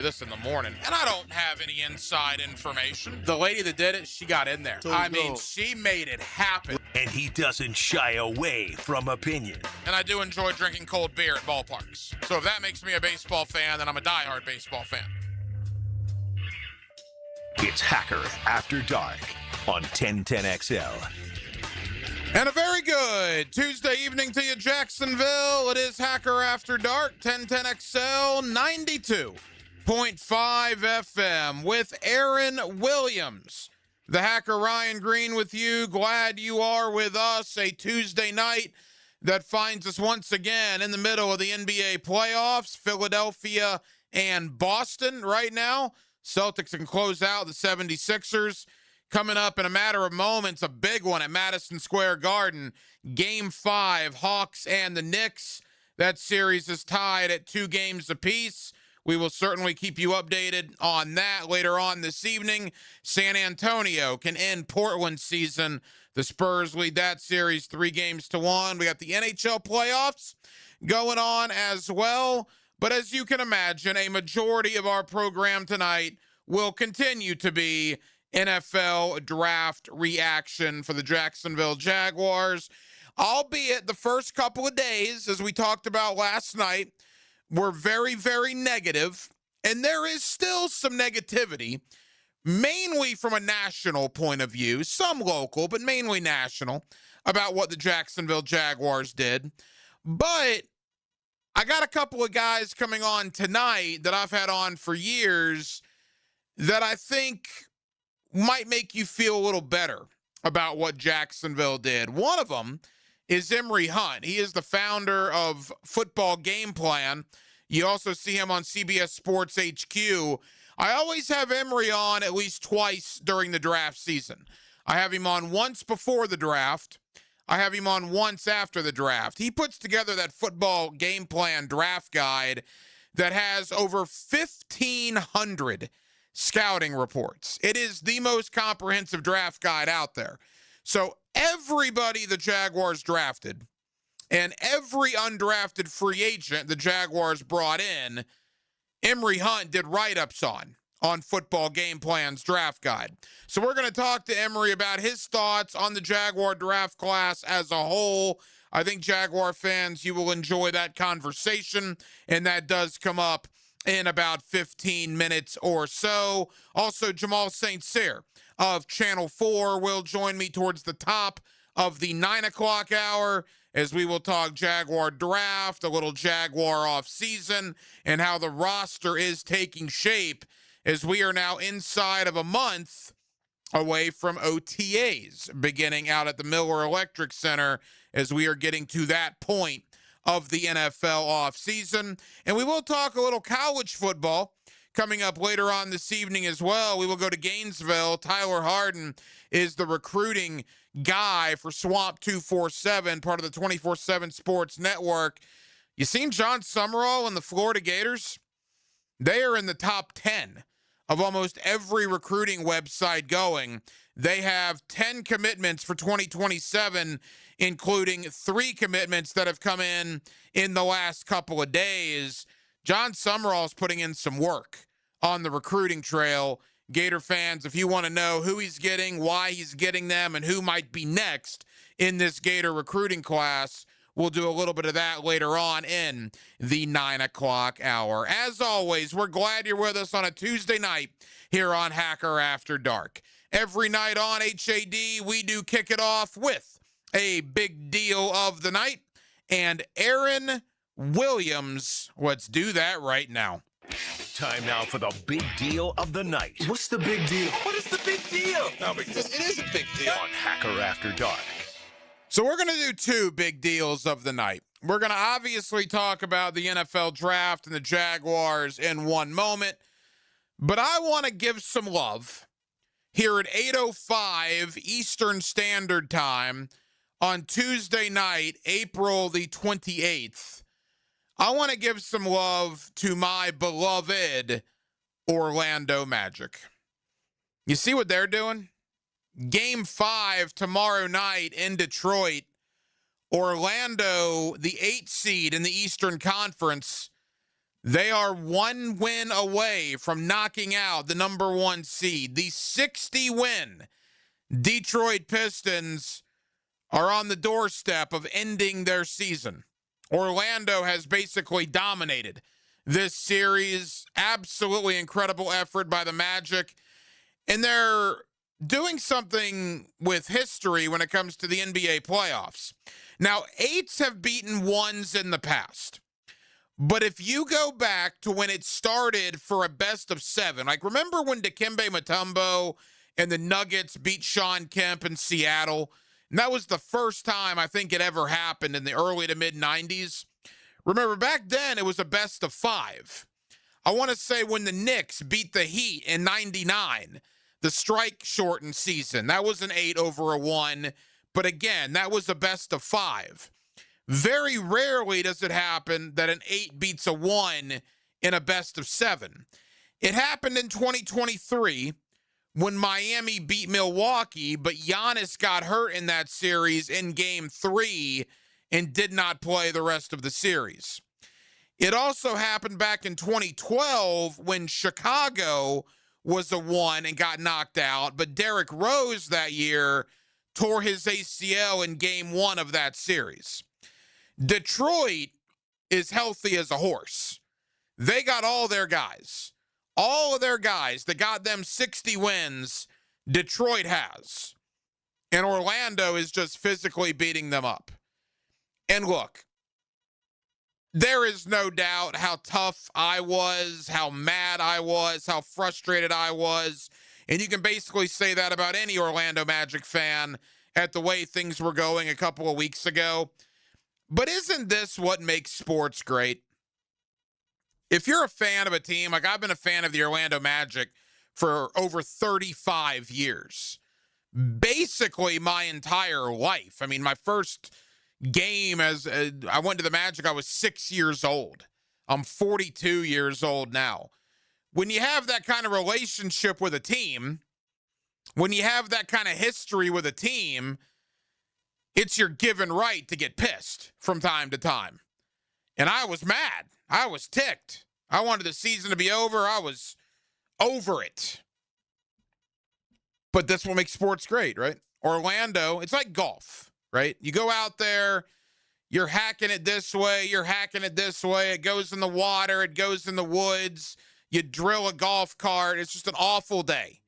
this in the morning, and I don't have any inside information. The lady that did it, she got in there. She made it happen. And he doesn't shy away from opinion. And I do enjoy drinking cold beer at ballparks. So if that makes me a baseball fan, then I'm a diehard baseball fan. It's Hacker After Dark on 1010XL. And a very good Tuesday evening to you, Jacksonville. It is Hacker After Dark, 1010XL 92.5 FM with Aaron Williams. The Hacker Ryan Green with you. Glad you are with us. A Tuesday night that finds us once again in the middle of the NBA playoffs. Philadelphia and Boston right now. Celtics can close out the 76ers. Coming up in a matter of moments, a big one at Madison Square Garden. Game 5, Hawks and the Knicks. That series is tied at 2 games apiece. We will certainly keep you updated on that later on this evening. San Antonio can end Portland's season. The Spurs lead that series 3-1. We got the NHL playoffs going on as well. But as you can imagine, a majority of our program tonight will continue to be NFL draft reaction for the Jacksonville Jaguars. Albeit the first couple of days, as we talked about last night, were very, very negative. And there is still some negativity, mainly from a national point of view, some local, but mainly national, about what the Jacksonville Jaguars did. But I got a couple of guys coming on tonight that I've had on for years that I think might make you feel a little better about what Jacksonville did. One of them is Emory Hunt. He is the founder of Football Game Plan. You also see him on CBS Sports HQ. I always have Emory on at least twice during the draft season. I have him on once before the draft. I have him on once after the draft. He puts together that Football Game Plan draft guide that has over 1,500 scouting reports. It is the most comprehensive draft guide out there. So everybody the Jaguars drafted and every undrafted free agent the Jaguars brought in, Emory Hunt did write-ups on Football Game Plan's draft guide. So we're going to talk to Emory about his thoughts on the Jaguar draft class as a whole. I think Jaguar fans, you will enjoy that conversation, and that does come up in about 15 minutes or so. Also, Jamal St. Cyr of Channel 4 will join me towards the top of the 9 o'clock hour as we will talk Jaguar draft, a little Jaguar offseason, and how the roster is taking shape as we are now inside of a month away from OTAs beginning out at the Miller Electric Center as we are getting to that point of the NFL offseason. And we will talk a little college football coming up later on this evening as well. We will go to Gainesville. Tyler Harden is the recruiting guy for Swamp 247, part of the 24/7 Sports Network. You seen John Summerall and the Florida Gators? They are in the top 10 of almost every recruiting website going. They have 10 commitments for 2027, including 3 commitments that have come in the last couple of days. John Summerall's putting in some work on the recruiting trail. Gator fans, if you want to know who he's getting, why he's getting them, and who might be next in this Gator recruiting class, we'll do a little bit of that later on in the 9 o'clock hour. As always, we're glad you're with us on a Tuesday night here on Hacker After Dark. Every night on HAD, we do kick it off with a big deal of the night. And Aaron Williams, let's do that right now. Time now for the big deal of the night. What's the big deal? What is the big deal? No, because it is a big deal. On Hacker After Dark. So we're going to do 2 big deals of the night. We're going to obviously talk about the NFL draft and the Jaguars in one moment. But I want to give some love here at 8:05 Eastern Standard Time on Tuesday night, April the 28th. I want to give some love to my beloved Orlando Magic. You see what they're doing? Game 5 tomorrow night in Detroit. Orlando, the 8th seed in the Eastern Conference, They are one win away from knocking out the number 1 seed. The 60-win Detroit Pistons are on the doorstep of ending their season. Orlando has basically dominated this series. Absolutely incredible effort by the Magic. And they're doing something with history when it comes to the NBA playoffs. Now, 8s have beaten 1s in the past. But if you go back to when it started for a best of 7, like remember when Dikembe Mutombo and the Nuggets beat Shawn Kemp in Seattle? And that was the first time I think it ever happened in the early to mid 90s. Remember back then it was a best of 5. I want to say when the Knicks beat the Heat in 99, the strike shortened season, that was an 8 over a 1. But again, that was a best of 5. Very rarely does it happen that an 8 beats a 1 in a best of 7. It happened in 2023 when Miami beat Milwaukee, but Giannis got hurt in that series in Game 3 and did not play the rest of the series. It also happened back in 2012 when Chicago was a 1 and got knocked out, but Derrick Rose that year tore his ACL in Game 1 of that series. Detroit is healthy as a horse. They got all their guys. All of their guys that got them 60 wins, Detroit has. And Orlando is just physically beating them up. And look, there is no doubt how tough I was, how mad I was, how frustrated I was. And you can basically say that about any Orlando Magic fan at the way things were going a couple of weeks ago. But isn't this what makes sports great? If you're a fan of a team, like I've been a fan of the Orlando Magic for over 35 years, basically my entire life. I mean, my first game as I went to the Magic, I was 6 years old. I'm 42 years old now. When you have that kind of relationship with a team, when you have that kind of history with a team, it's your given right to get pissed from time to time. And I was mad. I was ticked. I wanted the season to be over. I was over it. But that's what makes sports great, right? Orlando, it's like golf, right? You go out there, you're hacking it this way, you're hacking it this way. It goes in the water, it goes in the woods. You drill a golf cart. It's just an awful day.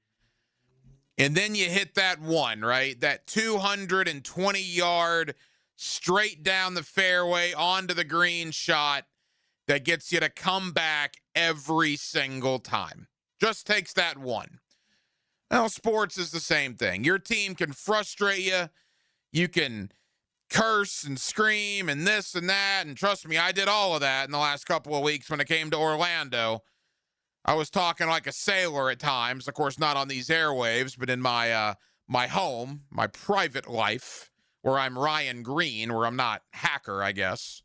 And then you hit that one, right? That 220-yard straight down the fairway onto the green shot that gets you to come back every single time. Just takes that one. Now, sports is the same thing. Your team can frustrate you. You can curse and scream and this and that. And trust me, I did all of that in the last couple of weeks when it came to Orlando. I was talking like a sailor at times, of course, not on these airwaves, but in my my home, my private life, where I'm Ryan Green, where I'm not hacker, I guess.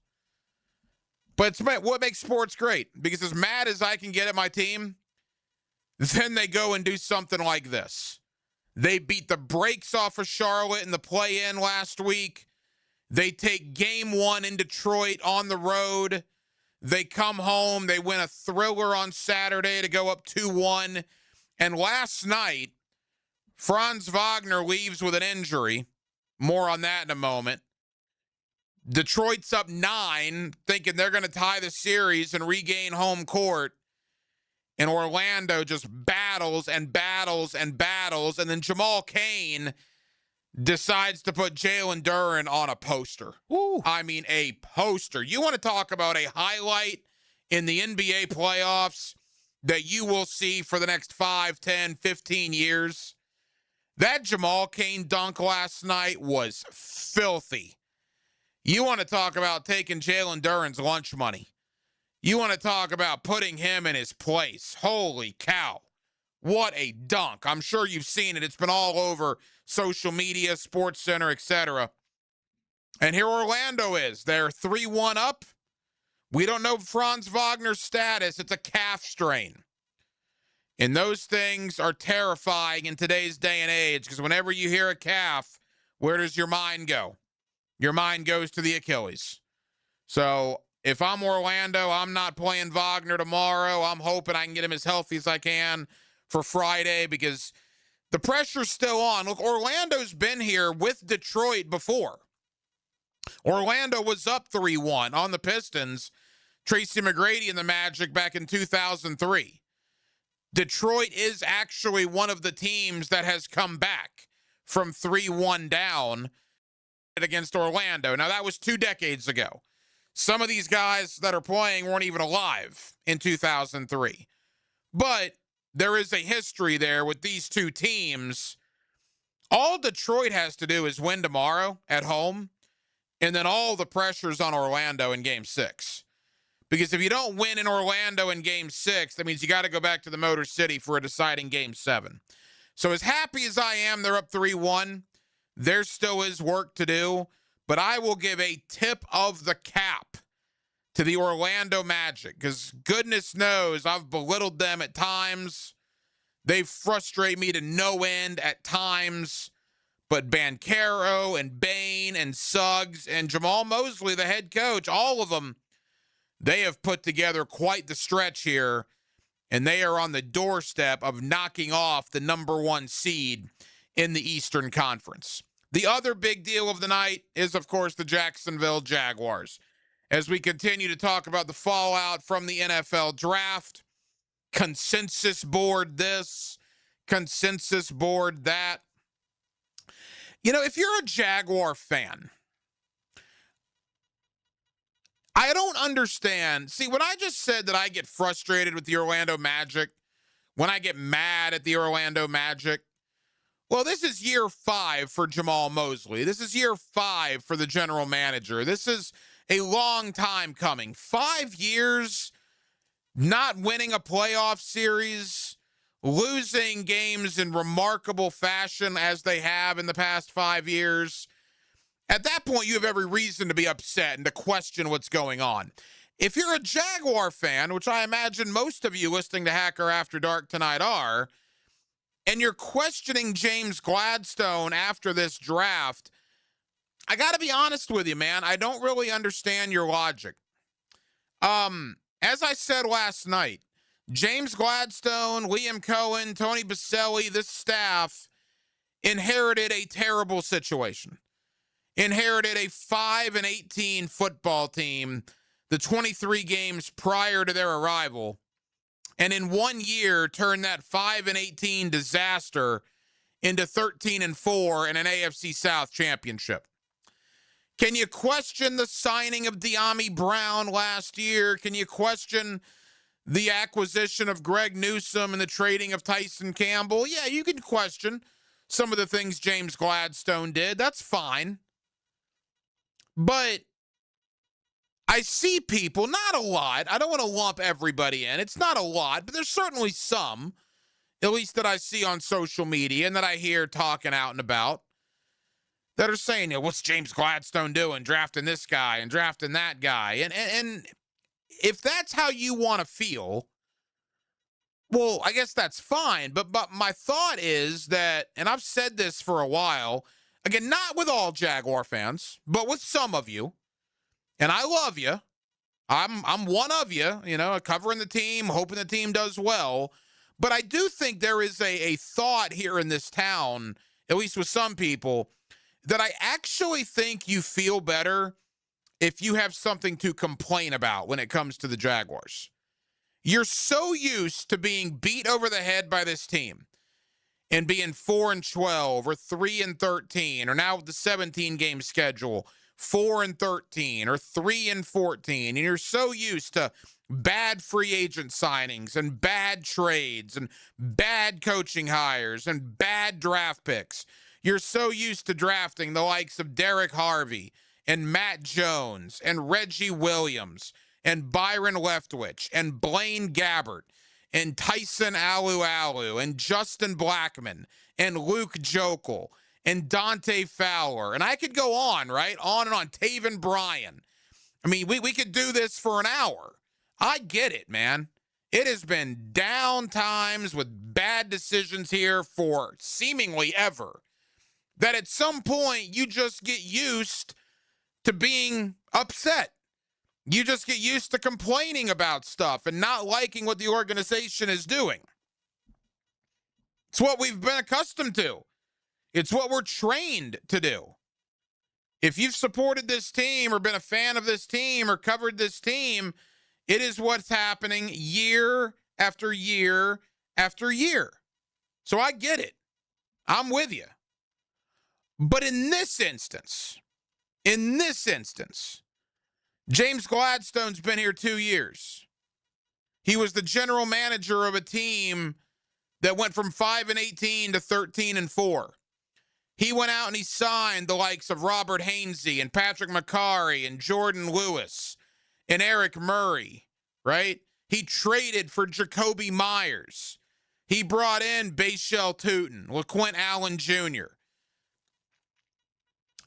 But it's what makes sports great, because as mad as I can get at my team, then they go and do something like this. They beat the brakes off of Charlotte in the play-in last week. They take Game 1 in Detroit on the road. They come home, they win a thriller on Saturday to go up 2-1. And last night, Franz Wagner leaves with an injury. More on that in a moment. Detroit's up 9, thinking they're going to tie the series and regain home court. And Orlando just battles and battles and battles. And then Jamal Cain decides to put Jalen Duren on a poster. Ooh. I mean, a poster. You want to talk about a highlight in the NBA playoffs that you will see for the next 5, 10, 15 years? That Jamal Cain dunk last night was filthy. You want to talk about taking Jalen Duren's lunch money. You want to talk about putting him in his place. Holy cow. What a dunk. I'm sure you've seen it. It's been all over social media, Sports Center, etc. And here Orlando is. They're 3-1 up. We don't know Franz Wagner's status. It's a calf strain. And those things are terrifying in today's day and age, because whenever you hear a calf, where does your mind go? Your mind goes to the Achilles. So if I'm Orlando, I'm not playing Wagner tomorrow. I'm hoping I can get him as healthy as I can for Friday because the pressure's still on. Look, Orlando's been here with Detroit before. Orlando was up 3-1 on the Pistons. Tracy McGrady and the Magic back in 2003. Detroit is actually one of the teams that has come back from 3-1 down against Orlando. Now, that was 2 decades ago. Some of these guys that are playing weren't even alive in 2003. But there is a history there with these two teams. All Detroit has to do is win tomorrow at home, and then all the pressure's on Orlando in Game 6. Because if you don't win in Orlando in Game 6, that means you got to go back to the Motor City for a deciding Game 7. So as happy as I am, they're up 3-1. There still is work to do, but I will give a tip of the cap to the Orlando Magic because goodness knows I've belittled them at times. They frustrate me to no end at times. But Banchero and Bane and Suggs and Jamal Mosley, the head coach, all of them, they have put together quite the stretch here, and they are on the doorstep of knocking off the number 1 seed in the Eastern Conference. The other big deal of the night is, of course, the Jacksonville Jaguars. As we continue to talk about the fallout from the NFL draft, consensus board this, consensus board that. You know, if you're a Jaguar fan, I don't understand. See, when I just said that I get frustrated with the Orlando Magic, when I get mad at the Orlando Magic, well, this is year 5 for Jamal Mosley. This is year 5 for the general manager. This is a long time coming. 5 years not winning a playoff series, losing games in remarkable fashion as they have in the past 5 years. At that point, you have every reason to be upset and to question what's going on. If you're a Jaguar fan, which I imagine most of you listening to Hacker After Dark tonight are, and you're questioning James Gladstone after this draft, I got to be honest with you, man. I don't really understand your logic. As I said last night, James Gladstone, Liam Cohen, Tony Baselli, this staff inherited a terrible situation. Inherited a 5-18 football team the 23 games prior to their arrival, and in 1 year turned that 5-18 disaster into 13-4 in an AFC South championship. Can you question the signing of De'Ami Brown last year? Can you question the acquisition of Greg Newsome and the trading of Tyson Campbell? Yeah, you can question some of the things James Gladstone did. That's fine. But I see people, not a lot. I don't want to lump everybody in. It's not a lot, but there's certainly some, at least that I see on social media and that I hear talking out and about, that are saying, what's James Gladstone doing, drafting this guy and drafting that guy? And if that's how you want to feel, well, I guess that's fine. But my thought is that, and I've said this for a while, again, not with all Jaguar fans, but with some of you, and I love you. I'm one of you, covering the team, hoping the team does well. But I do think there is a thought here in this town, at least with some people, that I actually think you feel better if you have something to complain about when it comes to the Jaguars. You're so used to being beat over the head by this team and being 4-12 or 3-13, or now with the 17-game schedule, 4-13 or 3-14, and you're so used to bad free agent signings and bad trades and bad coaching hires and bad draft picks. You're so used to drafting the likes of Derek Harvey and Matt Jones and Reggie Williams and Byron Leftwich and Blaine Gabbert and Tyson Alualu and Justin Blackman and Luke Jokel and Dante Fowler. And I could go on, right? On and on. Taven Bryan. I mean, we could do this for an hour. I get it, man. It has been down times with bad decisions here for seemingly ever. That at some point you just get used to being upset. You just get used to complaining about stuff and not liking what the organization is doing. It's what we've been accustomed to. It's what we're trained to do. If you've supported this team or been a fan of this team or covered this team, it is what's happening year after year after year. So I get it. I'm with you. But in this instance, James Gladstone's been here 2 years. He was the general manager of a team that went from 5-18 to 13-4. He went out and he signed the likes of Robert Hainsey and Patrick McCarry and Jordan Lewis and Eric Murray, right? He traded for Jacoby Myers. He brought in Bashel Tutin, LaQuint Allen Jr.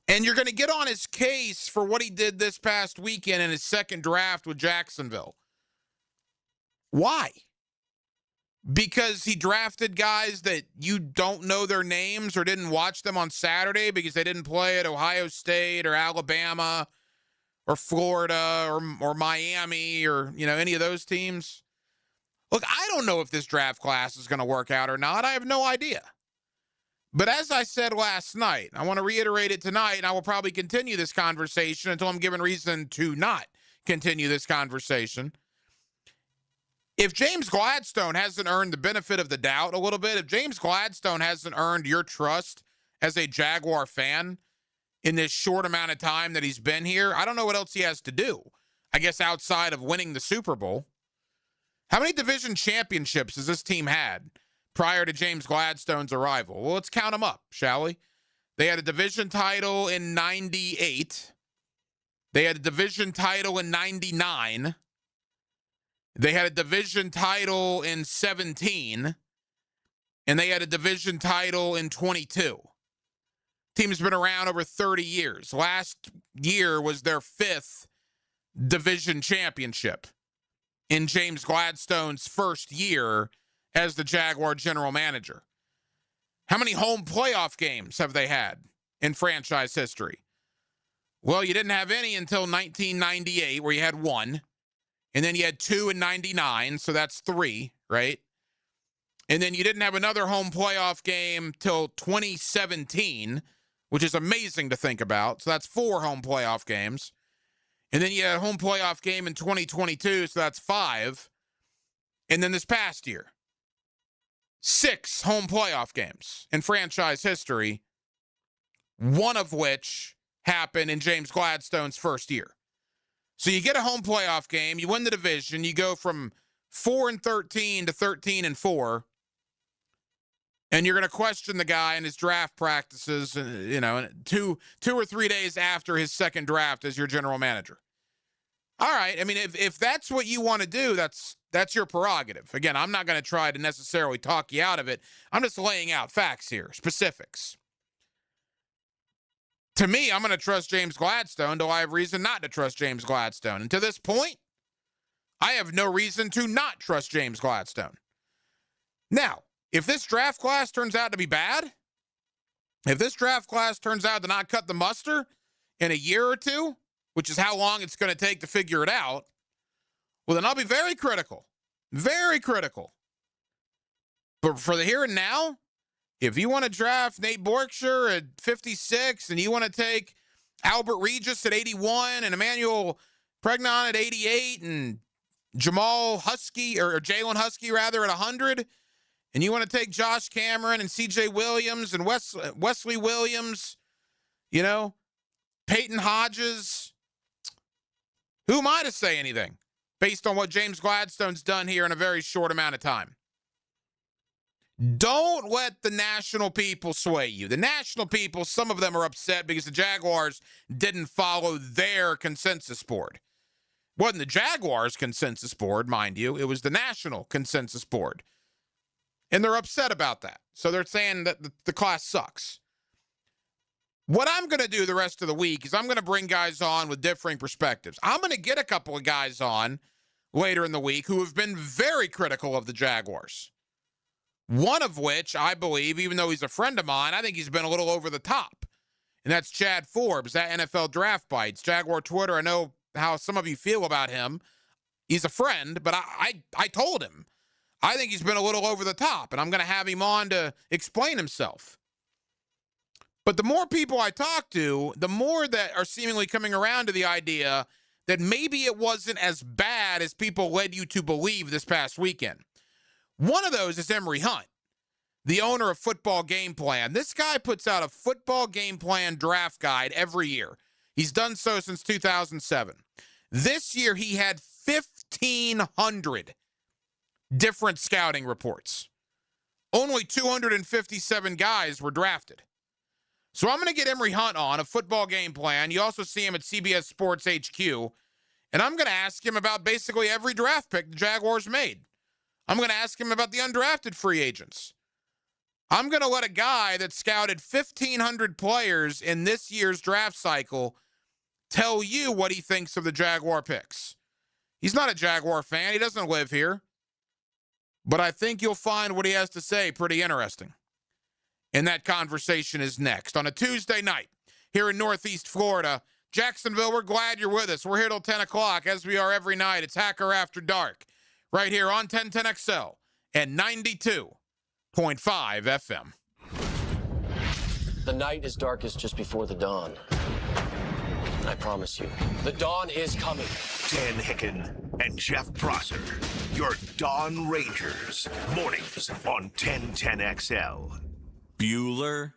And you're going to get on his case for what he did this past weekend in his second draft with Jacksonville. Why? Because he drafted guys that you don't know their names or didn't watch them on Saturday because they didn't play at Ohio State or Alabama or Florida or Miami or, any of those teams. Look, I don't know if this draft class is going to work out or not. I have no idea. But as I said last night, I want to reiterate it tonight, and I will probably continue this conversation until I'm given reason to not continue this conversation. If James Gladstone hasn't earned the benefit of the doubt a little bit, if James Gladstone hasn't earned your trust as a Jaguar fan in this short amount of time that he's been here, I don't know what else he has to do. I guess outside of winning the Super Bowl. How many division championships has this team had prior to James Gladstone's arrival? Well, let's count them up, shall we? They had a division title in 98. They had a division title in 99. They had a division title in 17. And they had a division title in 22. Team's been around over 30 years. Last year was their 5th division championship in James Gladstone's first year as the Jaguar general manager. How many home playoff games have they had in franchise history? Well, you didn't have any until 1998, where you had 1. And then you had 2 in 99, so that's 3, right? And then you didn't have another home playoff game till 2017, which is amazing to think about. So that's 4 home playoff games. And then you had a home playoff game in 2022, so that's 5. And then this past year, 6 home playoff games in franchise history, one of which happened in James Gladstone's first year. So you get a home playoff game, you win the division, you go from 4-13 to 13-4, and you're going to question the guy in his draft practices, 2 or 3 days after his second draft as your general manager. All right, I mean, if that's what you want to do, that's your prerogative. Again, I'm not going to try to necessarily talk you out of it. I'm just laying out facts here, specifics. To me, I'm going to trust James Gladstone, though I have reason not to trust James Gladstone. And to this point, I have no reason to not trust James Gladstone. Now, if this draft class turns out to be bad, if this draft class turns out to not cut the muster in a year or two, which is how long it's going to take to figure it out, well, then I'll be very critical. Very critical. But for the here and now, if you want to draft Nate Borkshire at 56 and you want to take Albert Regis at 81 and Emmanuel Pregnon at 88 and Jalen Husky rather at 100, and you want to take Josh Cameron and CJ Williams and Wesley Williams, Peyton Hodges, who am I to say anything based on what James Gladstone's done here in a very short amount of time? Don't let the national people sway you. The national people, some of them are upset because the Jaguars didn't follow their consensus board. It wasn't the Jaguars' consensus board, mind you. It was the national consensus board. And they're upset about that. So they're saying that the class sucks. What I'm going to do the rest of the week is I'm going to bring guys on with differing perspectives. I'm going to get a couple of guys on later in the week who have been very critical of the Jaguars. One of which, I believe, even though he's a friend of mine, I think he's been a little over the top. And that's Chad Forbes, that NFL Draft Bites. Jaguar Twitter, I know how some of you feel about him. He's a friend, but I told him. I think he's been a little over the top, and I'm going to have him on to explain himself. But the more people I talk to, the more that are seemingly coming around to the idea that maybe it wasn't as bad as people led you to believe this past weekend. One of those is Emory Hunt, the owner of Football Game Plan. This guy puts out a football game plan draft guide every year. He's done so since 2007. This year, he had 1,500 different scouting reports. Only 257 guys were drafted. So I'm going to get Emory Hunt on a Football Game Plan. You also see him at CBS Sports HQ. And I'm going to ask him about basically every draft pick the Jaguars made. I'm going to ask him about the undrafted free agents. I'm going to let a guy that scouted 1,500 players in this year's draft cycle tell you what he thinks of the Jaguar picks. He's not a Jaguar fan. He doesn't live here. But I think you'll find what he has to say pretty interesting. And that conversation is next on a Tuesday night here in Northeast Florida. Jacksonville, we're glad you're with us. We're here till 10 o'clock, as we are every night. It's Hacker After Dark, right here on 1010XL and 92.5 FM. The night is darkest just before the dawn. I promise you, the dawn is coming. Dan Hicken and Jeff Prosser, your Dawn Rangers. Mornings on 1010XL. Bueller,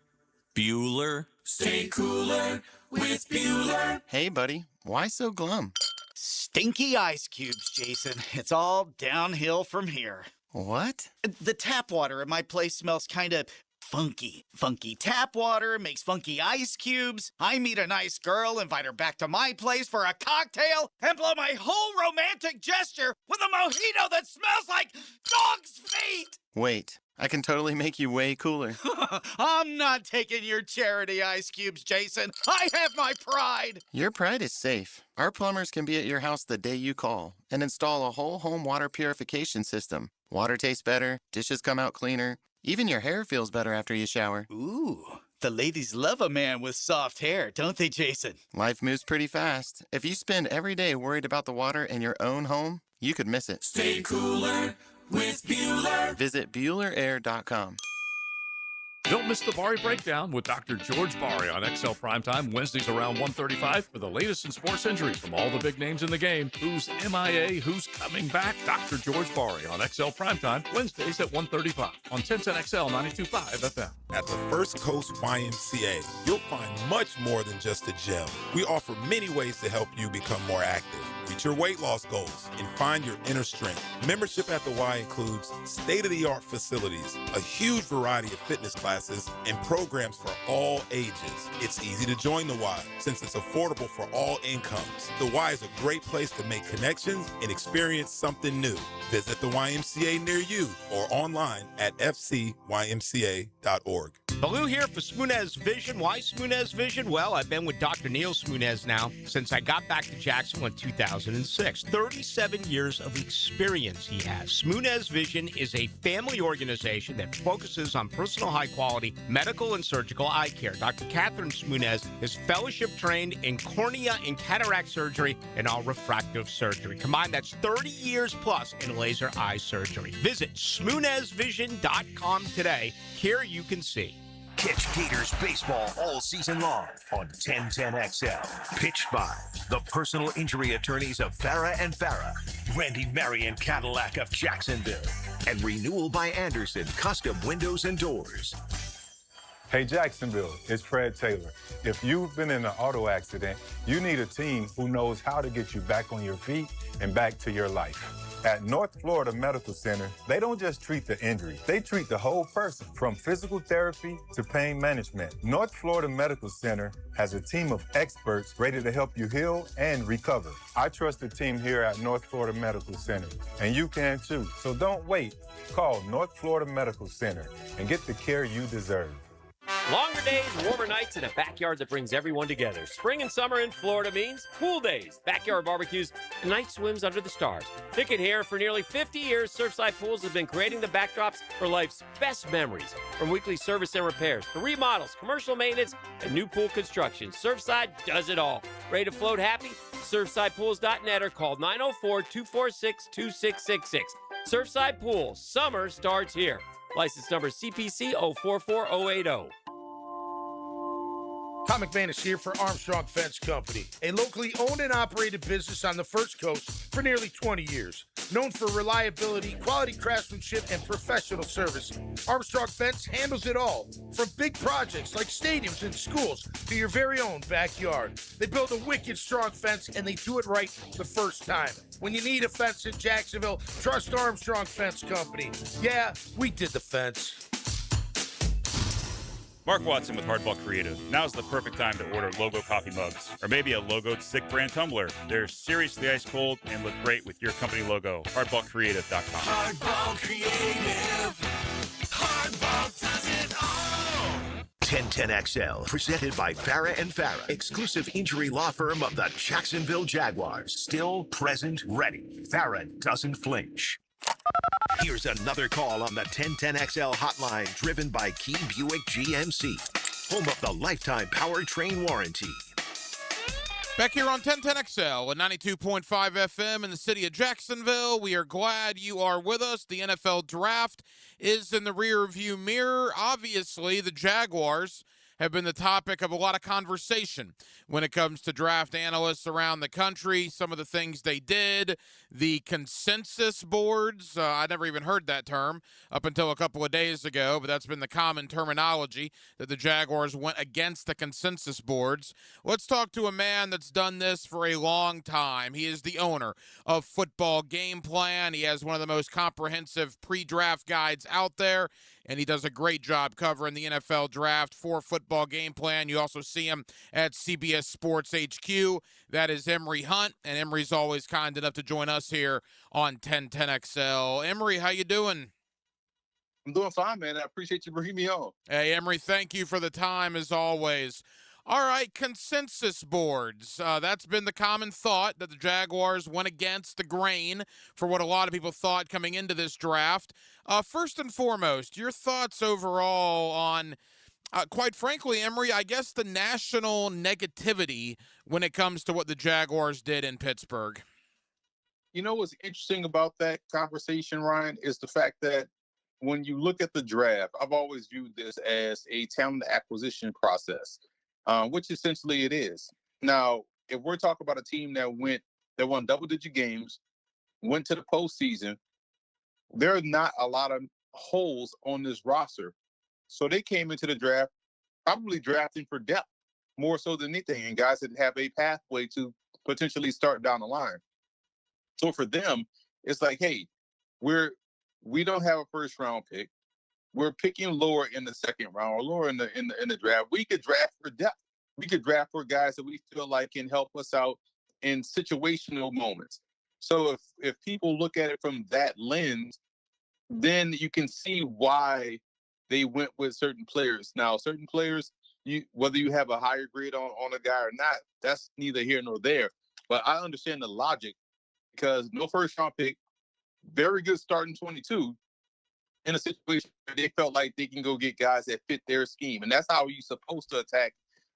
stay cooler with Bueller. Hey, buddy, why so glum? Stinky ice cubes, Jason. It's all downhill from here. What? The tap water at my place smells kind of funky. Funky tap water makes funky ice cubes. I meet a nice girl, invite her back to my place for a cocktail, and blow my whole romantic gesture with a mojito that smells like dog's feet. Wait, I can totally make you way cooler. I'm not taking your charity ice cubes, Jason. I have my pride. Your pride is safe. Our plumbers can be at your house the day you call and install a whole home water purification system. Water tastes better, dishes come out cleaner, even your hair feels better after you shower. Ooh, the ladies love a man with soft hair, don't they, Jason? Life moves pretty fast. If you spend every day worried about the water in your own home, you could miss it. Stay cooler with Bueller. Visit BuellerAir.com. Don't miss the Bari Breakdown with Dr. George Bari on XL Primetime, Wednesdays around 1:35 for the latest in sports injuries from all the big names in the game. Who's MIA, who's coming back? Dr. George Bari on XL Primetime, Wednesdays at 1:35 on 1010XL 92.5 FM. At the First Coast YMCA, you'll find much more than just a gym. We offer many ways to help you become more active, reach your weight loss goals, and find your inner strength. Membership at the Y includes state-of-the-art facilities, a huge variety of fitness classes, and programs for all ages. It's easy to join the Y since it's affordable for all incomes. The Y is a great place to make connections and experience something new. Visit the YMCA near you or online at fcymca.org. Baloo here for Smunez Vision. Why Smunez Vision? Well, I've been with Dr. Neil Smunez now since I got back to Jacksonville in 2006. 37 years of experience he has. Smunez Vision is a family organization that focuses on personal high-quality medical and surgical eye care. Dr. Catherine Smunez is fellowship-trained in cornea and cataract surgery and all refractive surgery. Combined, that's 30 years plus in laser eye surgery. Visit SmunezVision.com today. Here you can see. Catch Gators baseball all season long on 1010XL. Pitched by the personal injury attorneys of Farah and Farah, Randy Marion Cadillac of Jacksonville, and Renewal by Anderson Custom Windows and Doors. Hey Jacksonville, it's Fred Taylor. If you've been in an auto accident, you need a team who knows how to get you back on your feet and back to your life. At North Florida Medical Center, they don't just treat the injury, they treat the whole person, from physical therapy to pain management. North Florida Medical Center has a team of experts ready to help you heal and recover. I trust the team here at North Florida Medical Center, and you can too. So don't wait. Call North Florida Medical Center and get the care you deserve. Longer days, warmer nights, and a backyard that brings everyone together. Spring and summer in Florida means pool days, backyard barbecues, and night swims under the stars. Pickett here. For nearly 50 years, Surfside Pools have been creating the backdrops for life's best memories. From weekly service and repairs to remodels, commercial maintenance, and new pool construction, Surfside does it all. Ready to float happy? SurfsidePools.net or call 904-246-2666. Surfside Pools, summer starts here. License number CPC 044080. Tom McMahon is here for Armstrong Fence Company, a locally owned and operated business on the First Coast for nearly 20 years. Known for reliability, quality craftsmanship, and professional service, Armstrong Fence handles it all, from big projects like stadiums and schools to your very own backyard. They build a wicked strong fence, and they do it right the first time. When you need a fence in Jacksonville, trust Armstrong Fence Company. Yeah, we did the fence. Mark Watson with Hardball Creative. Now's the perfect time to order Logo coffee mugs, or maybe a Logo Stick brand tumbler. They're seriously ice cold and look great with your company logo. HardballCreative.com. Hardball Creative. Hardball does it all. 1010XL, presented by Farah and Farah, exclusive injury law firm of the Jacksonville Jaguars. Still present, ready. Farah doesn't flinch. Here's another call on the 1010XL hotline, driven by Key Buick GMC, home of the lifetime powertrain warranty. Back here on 1010XL at 92.5 FM in the city of Jacksonville. We are glad you are with us. The NFL draft is in the rearview mirror. Obviously, the Jaguars have been the topic of a lot of conversation when it comes to draft analysts around the country. Some of the things they did, the consensus boards. I never even heard that term up until a couple of days ago, but that's been the common terminology, that the Jaguars went against the consensus boards. Let's talk to a man that's done this for a long time. He is the owner of Football Game Plan. He has one of the most comprehensive pre-draft guides out there, and he does a great job covering the NFL draft for Football Game Plan. You also see him at CBS Sports HQ. That is Emory Hunt, and Emory's always kind enough to join us here on 1010XL. Emory, how you doing? I'm doing fine, man. I appreciate you bringing me on. Hey, Emory, thank you for the time, as always. All right, consensus boards. That's been the common thought, that the Jaguars went against the grain for what a lot of people thought coming into this draft. First and foremost, your thoughts overall on, quite frankly, Emory, I guess the national negativity when it comes to what the Jaguars did in Pittsburgh. You know what's interesting about that conversation, Ryan, is the fact that when you look at the draft, I've always viewed this as a talent acquisition process. Which essentially it is. Now, if we're talking about a team that won double-digit games, went to the postseason, there are not a lot of holes on this roster. So they came into the draft probably drafting for depth more so than anything, and guys that have a pathway to potentially start down the line. So for them, it's like, hey, we don't have a first-round pick. We're picking lower in the second round or lower in the draft. We could draft for depth. We could draft for guys that we feel like can help us out in situational moments. So if people look at it from that lens, then you can see why they went with certain players. Now, certain players, whether you have a higher grade on a guy or not, that's neither here nor there. But I understand the logic, because no first round pick, very good start in 22. In a situation where they felt like they can go get guys that fit their scheme. And that's how you're supposed to attack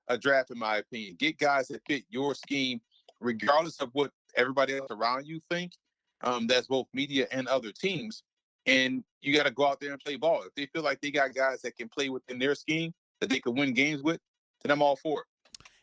a draft, in my opinion. Get guys that fit your scheme, regardless of what everybody else around you think. That's both media and other teams. And you got to go out there and play ball. If they feel like they got guys that can play within their scheme, that they can win games with, then I'm all for it.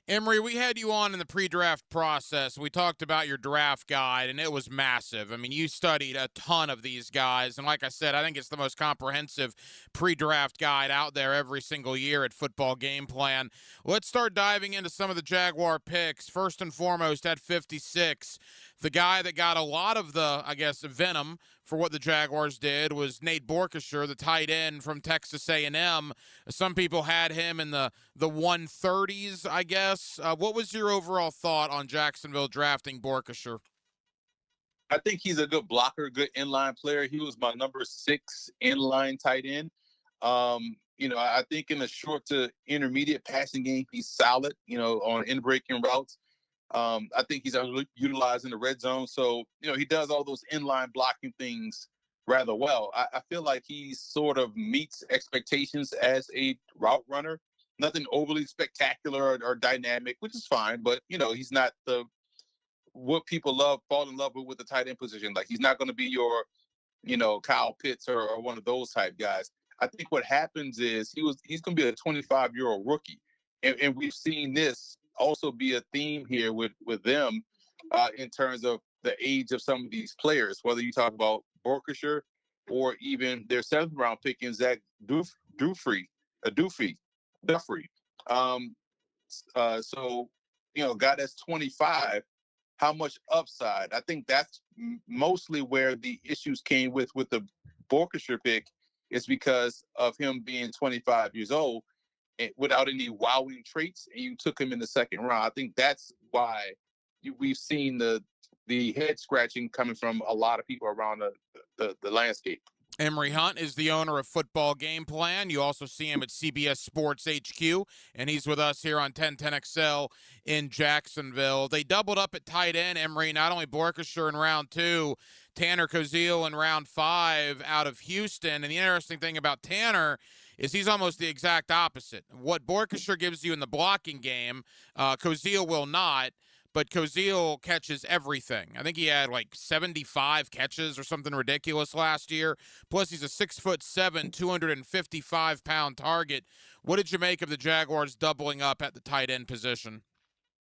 Emory, we had you on in the pre-draft process. We talked about your draft guide, and it was massive. I mean, you studied a ton of these guys, and like I said, I think it's the most comprehensive pre-draft guide out there every single year at Football Game Plan. Let's start diving into some of the Jaguar picks. First and foremost, at 56, the guy that got a lot of the, I guess, venom for what the Jaguars did was Nate Borkesher, the tight end from Texas A&M. Some people had him in the 130s, I guess. What was your overall thought on Jacksonville drafting Borkesher? I think he's a good blocker, good inline player. He was my number 6 inline tight end. I think in the short to intermediate passing game, he's solid, on in-breaking routes. I think he's utilized in the red zone. So, he does all those inline blocking things rather well. I feel like he sort of meets expectations as a route runner. Nothing overly spectacular or dynamic, which is fine. But, he's not the what people fall in love with the tight end position. Like, he's not going to be your, Kyle Pitts or one of those type guys. I think what happens is he's going to be a 25-year-old rookie. And we've seen this also be a theme here with them in terms of the age of some of these players, whether you talk about Borkshire or even their 7th-round pick in Zach Duffrey. So, a guy that's 25, how much upside? I think that's mostly where the issues came with the Borkshire pick, is because of him being 25 years old and without any wowing traits, and you took him in the 2nd round. I think that's why we've seen the head scratching coming from a lot of people around the landscape. Emory Hunt is the owner of Football Game Plan. You also see him at CBS Sports HQ, and he's with us here on 1010XL in Jacksonville. They doubled up at tight end, Emory, not only Borkshire in round 2, Tanner Koziel in round 5 out of Houston. And the interesting thing about Tanner is he's almost the exact opposite. What Borkshire gives you in the blocking game, Koziel will not. But Koziel catches everything. I think he had like 75 catches or something ridiculous last year. Plus, he's a 6'7", 255-pound target. What did you make of the Jaguars doubling up at the tight end position?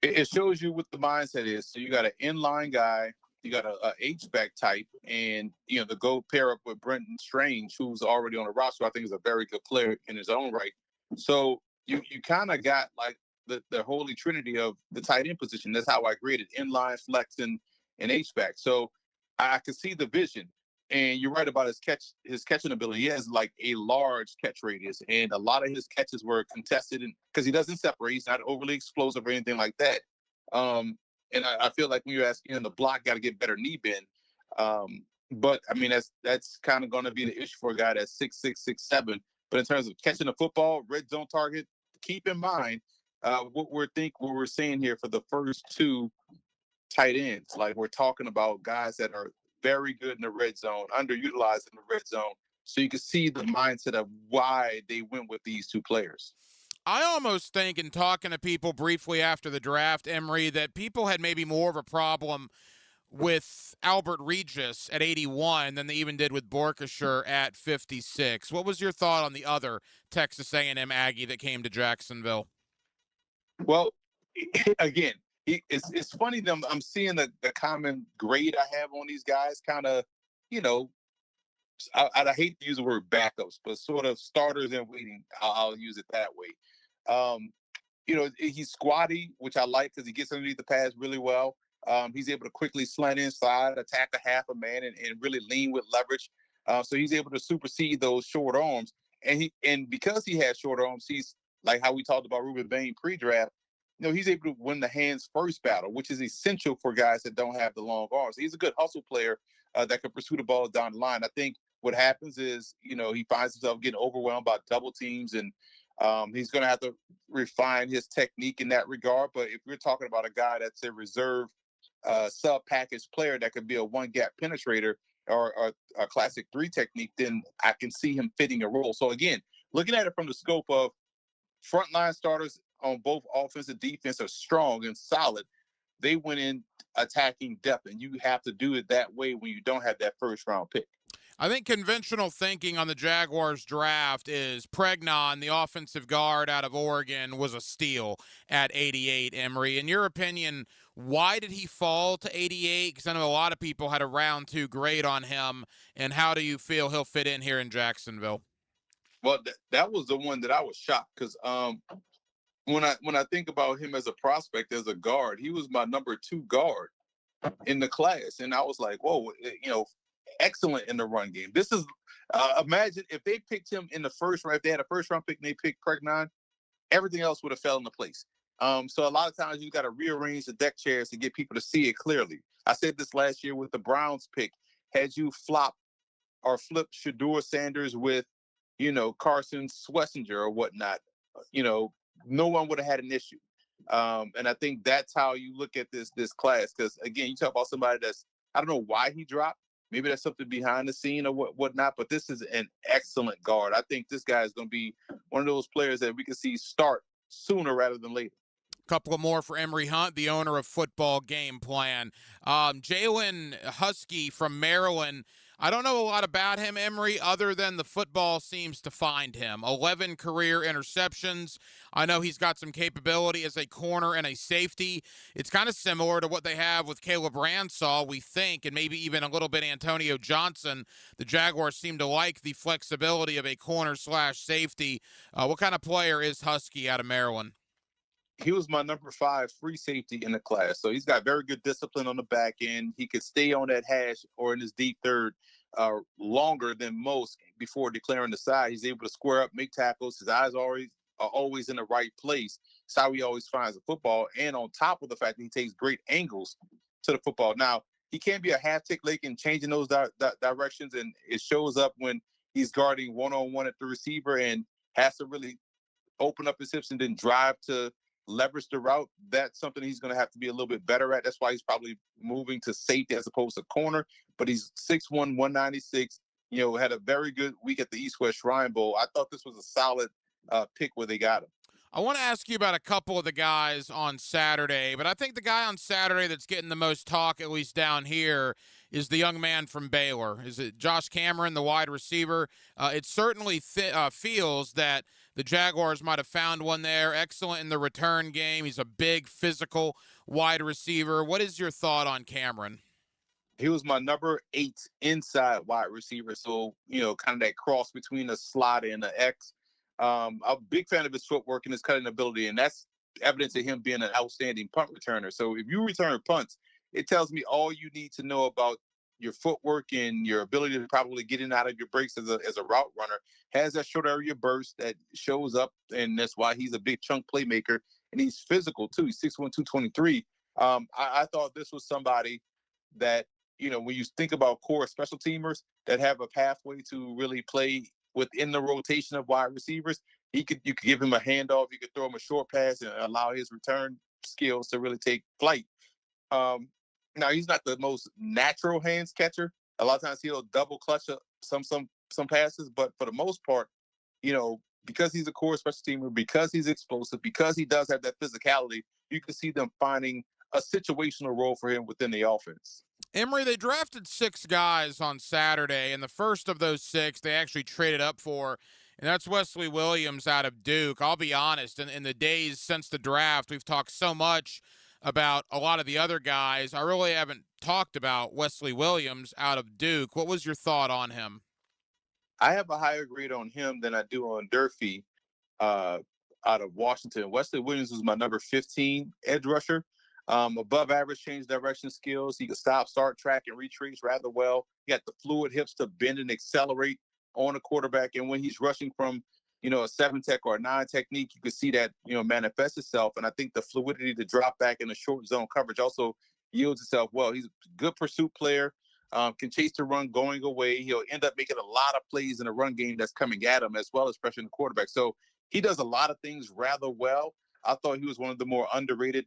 It shows you what the mindset is. So you got an inline guy, you got a H-back type, and to go pair up with Brenton Strange, who's already on the roster. I think is a very good player in his own right. So you kind of got like the holy trinity of the tight end position. That's how I graded inline, flex, and H-back. So I could see the vision. And you're right about his catching ability. He has like a large catch radius, and a lot of his catches were contested, because he doesn't separate. He's not overly explosive or anything like that. And I feel like when you're asking the block, got to get better knee bend. But I mean, that's kind of going to be the issue for a guy that's 6'6", 6'7". But in terms of catching the football, red zone target, keep in mind what we're seeing here for the first 2 tight ends. Like, we're talking about guys that are very good in the red zone, underutilized in the red zone. So you can see the mindset of why they went with these 2 players. I almost think, in talking to people briefly after the draft, Emory, that people had maybe more of a problem with Albert Regis at 81 than they even did with Borkshire at 56. What was your thought on the other Texas A&M Aggie that came to Jacksonville? Well, again, it's funny that I'm seeing the common grade I have on these guys, kind of, I hate to use the word backups, but sort of starters in waiting. I'll use it that way. He's squatty, which I like because he gets underneath the pass really well. He's able to quickly slant inside, attack a half a man, and really lean with leverage. So he's able to supersede those short arms. And because he has short arms, he's like how we talked about Ruben Bain pre-draft. He's able to win the hands first battle, which is essential for guys that don't have the long arms. He's a good hustle player that can pursue the ball down the line. I think what happens is, he finds himself getting overwhelmed by double teams, and he's going to have to refine his technique in that regard. But if you're talking about a guy that's a reserve sub-package player that could be a one-gap penetrator or a classic 3 technique, then I can see him fitting a role. So, again, looking at it from the scope of frontline starters on both offense and defense are strong and solid. They went in attacking depth, and you have to do it that way when you don't have that first-round pick. I think conventional thinking on the Jaguars draft is Pregnon, the offensive guard out of Oregon, was a steal at 88, Emory. In your opinion, why did he fall to 88? Because I know a lot of people had a round 2 grade on him, and how do you feel he'll fit in here in Jacksonville? Well, that was the one that I was shocked, because when I think about him as a prospect, as a guard, he was my number 2 guard in the class. And I was like, whoa, excellent in the run game. This is, imagine if they picked him in the first round, if they had a first round pick and they picked Pregnon, everything else would have fell into place. So a lot of times you got to rearrange the deck chairs to get people to see it clearly. I said this last year with the Browns pick. Had you flop or flip Shedeur Sanders with, Carson Schlesinger or whatnot, no one would have had an issue. And I think that's how you look at this class. Because, again, you talk about somebody that's, I don't know why he dropped. Maybe that's something behind the scene or whatnot. But this is an excellent guard. I think this guy is going to be one of those players that we can see start sooner rather than later. Couple of more for Emory Hunt, the owner of Football Game Plan. Jalen Husky from Maryland. I don't know a lot about him, Emory, other than the football seems to find him. 11 career interceptions. I know he's got some capability as a corner and a safety. It's kind of similar to what they have with Caleb Ransaw, we think, and maybe even a little bit Antonio Johnson. The Jaguars seem to like the flexibility of a corner/safety. What kind of player is Husky out of Maryland? He was my number 5 free safety in the class. So he's got very good discipline on the back end. He could stay on that hash or in his deep third longer than most before declaring the side. He's able to square up, make tackles. His eyes are always in the right place. It's how he always finds the football. And on top of the fact that he takes great angles to the football. Now, he can be a half-tick lake in changing those directions, and it shows up when he's guarding one-on-one at the receiver and has to really open up his hips and then drive to leverage the route. That's something he's going to have to be a little bit better at. That's why he's probably moving to safety as opposed to corner. But he's 6'1", 196. Had a very good week at the East-West Shrine Bowl. I thought this was a solid pick where they got him. I want to ask you about a couple of the guys on Saturday, but I think the guy on Saturday that's getting the most talk, at least down here, is the young man from Baylor. Is it Josh Cameron, the wide receiver? It certainly feels that the Jaguars might have found one there. Excellent in the return game. He's a big, physical wide receiver. What is your thought on Cameron? He was my number 8 inside wide receiver. So, kind of that cross between a slot and an X. I'm a big fan of his footwork and his cutting ability, and that's evidence of him being an outstanding punt returner. So if you return punts, it tells me all you need to know about your footwork and your ability to probably get in and out of your breaks as a route runner. Has that short area burst that shows up, and that's why he's a big chunk playmaker, and he's physical too. He's 6'1", 223. I thought this was somebody that, when you think about core special teamers that have a pathway to really play within the rotation of wide receivers, you could give him a handoff, you could throw him a short pass and allow his return skills to really take flight. Now, he's not the most natural hands catcher. A lot of times he'll double clutch some passes, but for the most part, because he's a core special teamer, because he's explosive, because he does have that physicality, you can see them finding a situational role for him within the offense. Emory, they drafted 6 guys on Saturday, and the first of those 6 they actually traded up for, and that's Wesley Williams out of Duke. I'll be honest, in the days since the draft, we've talked so much about a lot of the other guys. I really haven't talked about Wesley Williams out of Duke. What was your thought on him? I have a higher grade on him than I do on Durfee out of Washington. Wesley Williams was my number 15 edge rusher. Above average change direction skills. He could stop, start, track, and retrace rather well. He got the fluid hips to bend and accelerate on a quarterback. And when he's rushing from, a 7-tech or a 9 technique, you could see that, manifest itself. And I think the fluidity to drop back in the short zone coverage also yields itself well. He's a good pursuit player, can chase the run going away. He'll end up making a lot of plays in the run game that's coming at him, as well as pressuring the quarterback. So he does a lot of things rather well. I thought he was one of the more underrated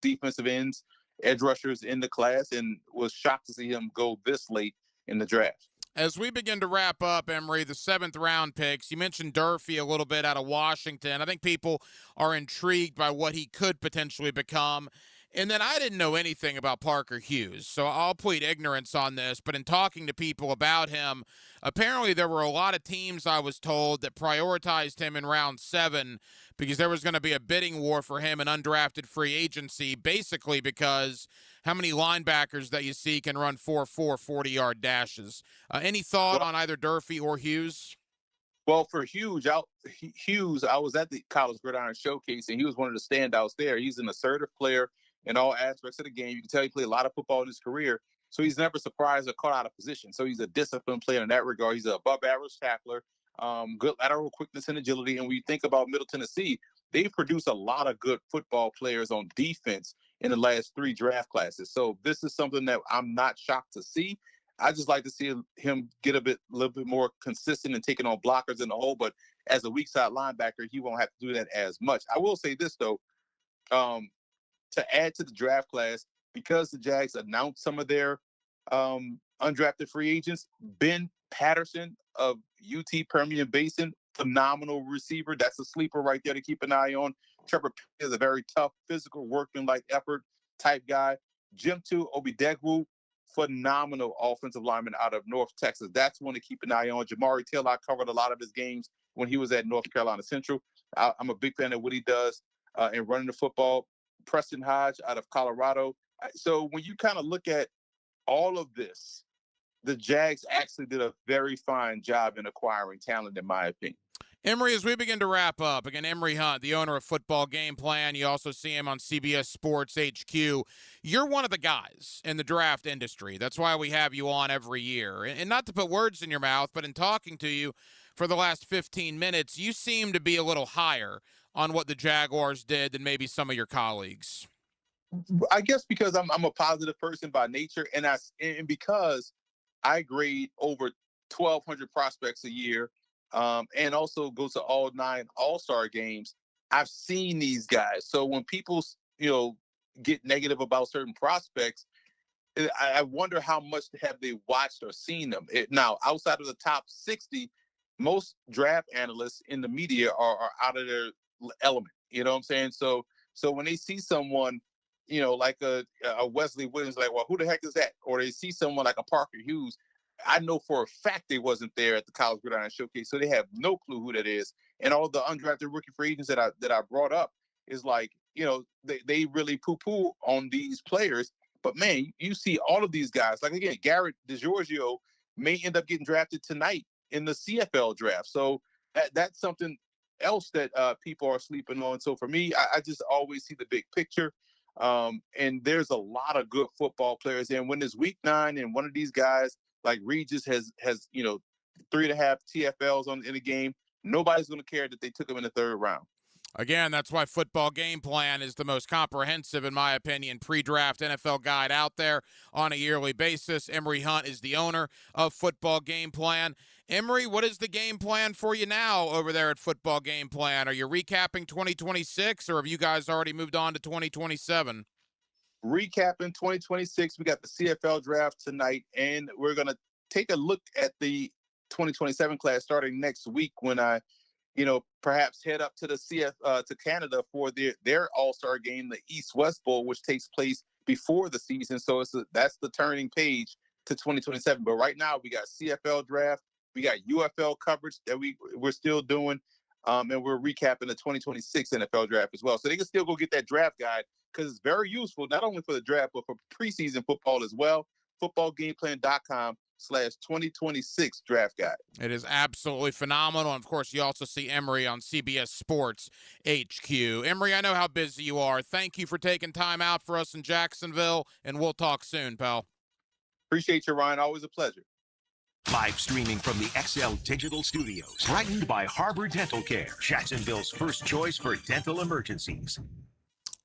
defensive ends, edge rushers in the class, and was shocked to see him go this late in the draft. As we begin to wrap up, Emory, the 7th round picks, you mentioned Durfee a little bit out of Washington. I think people are intrigued by what he could potentially become. And then I didn't know anything about Parker Hughes, so I'll plead ignorance on this. But in talking to people about him, apparently there were a lot of teams, I was told, that prioritized him in round 7 because there was going to be a bidding war for him in undrafted free agency, basically because how many linebackers that you see can run 4.4 40-yard dashes. Any thought on either Durfee or Hughes? Well, for Hughes, I was at the College Gridiron Showcase, and he was one of the standouts there. He's an assertive player in all aspects of the game. You can tell he played a lot of football in his career, so he's never surprised or caught out of position. So he's a disciplined player in that regard. He's an above-average tackler, good lateral quickness and agility. And when you think about Middle Tennessee, they've produced a lot of good football players on defense in the last 3 draft classes. So this is something that I'm not shocked to see. I just like to see him get a little bit more consistent and taking on blockers in the hole. But as a weak side linebacker, he won't have to do that as much. I will say this, though. To add to the draft class, because the Jags announced some of their undrafted free agents, Ben Patterson of UT Permian Basin, phenomenal receiver. That's a sleeper right there to keep an eye on. Trevor is a very tough, physical, workman-like effort type guy. Jim Obidegwu, phenomenal offensive lineman out of North Texas. That's one to keep an eye on. Jamari Taylor, I covered a lot of his games when he was at North Carolina Central. I'm a big fan of what he does in running the football. Preston Hodge out of Colorado. So when you kind of look at all of this, the Jags actually did a very fine job in acquiring talent, in my opinion. Emory, as we begin to wrap up, again, Emory Hunt, the owner of Football Game Plan. You also see him on CBS Sports HQ. You're one of the guys in the draft industry. That's why we have you on every year. And not to put words in your mouth, but in talking to you for the last 15 minutes, you seem to be a little higher on what the Jaguars did than maybe some of your colleagues. I guess because I'm a positive person by nature, and because I grade over 1,200 prospects a year, and also go to all 9 All-Star games. I've seen these guys. So when people, get negative about certain prospects, I wonder how much have they watched or seen them. Now, outside of the top 60, most draft analysts in the media are out of their element. You know what I'm saying? So when they see someone, like a Wesley Williams, like, well, who the heck is that? Or they see someone like a Parker Hughes, I know for a fact they wasn't there at the College Gridiron Showcase, so they have no clue who that is. And all the undrafted rookie free agents that I brought up is like, they really poo-poo on these players. But, man, you see all of these guys. Like, again, Garrett DiGiorgio may end up getting drafted tonight in the CFL draft. So that's something else that people are sleeping on. So, for me, I just always see the big picture. And there's a lot of good football players. And when it's week 9 and one of these guys, like Regis has 3.5 TFLs in the game, nobody's going to care that they took him in the 3rd round. Again, that's why Football Game Plan is the most comprehensive, in my opinion, pre-draft NFL guide out there on a yearly basis. Emory Hunt is the owner of Football Game Plan. Emory, what is the game plan for you now over there at Football Game Plan? Are you recapping 2026, or have you guys already moved on to 2027? Recapping 2026, we got the CFL draft tonight, and we're going to take a look at the 2027 class starting next week when I, perhaps head up to the to Canada for their All-Star game, the East-West Bowl, which takes place before the season. So that's the turning page to 2027. But right now we got CFL draft, we got UFL coverage that we're still doing, and we're recapping the 2026 NFL draft as well. So they can still go get that draft guide, because it's very useful, not only for the draft, but for preseason football as well. FootballGamePlan.com/2026 draft guide. It is absolutely phenomenal. And, of course, you also see Emory on CBS Sports HQ. Emory, I know how busy you are. Thank you for taking time out for us in Jacksonville, and we'll talk soon, pal. Appreciate you, Ryan. Always a pleasure. Live streaming from the XL Digital Studios. Brightened by Harbor Dental Care, Jacksonville's first choice for dental emergencies.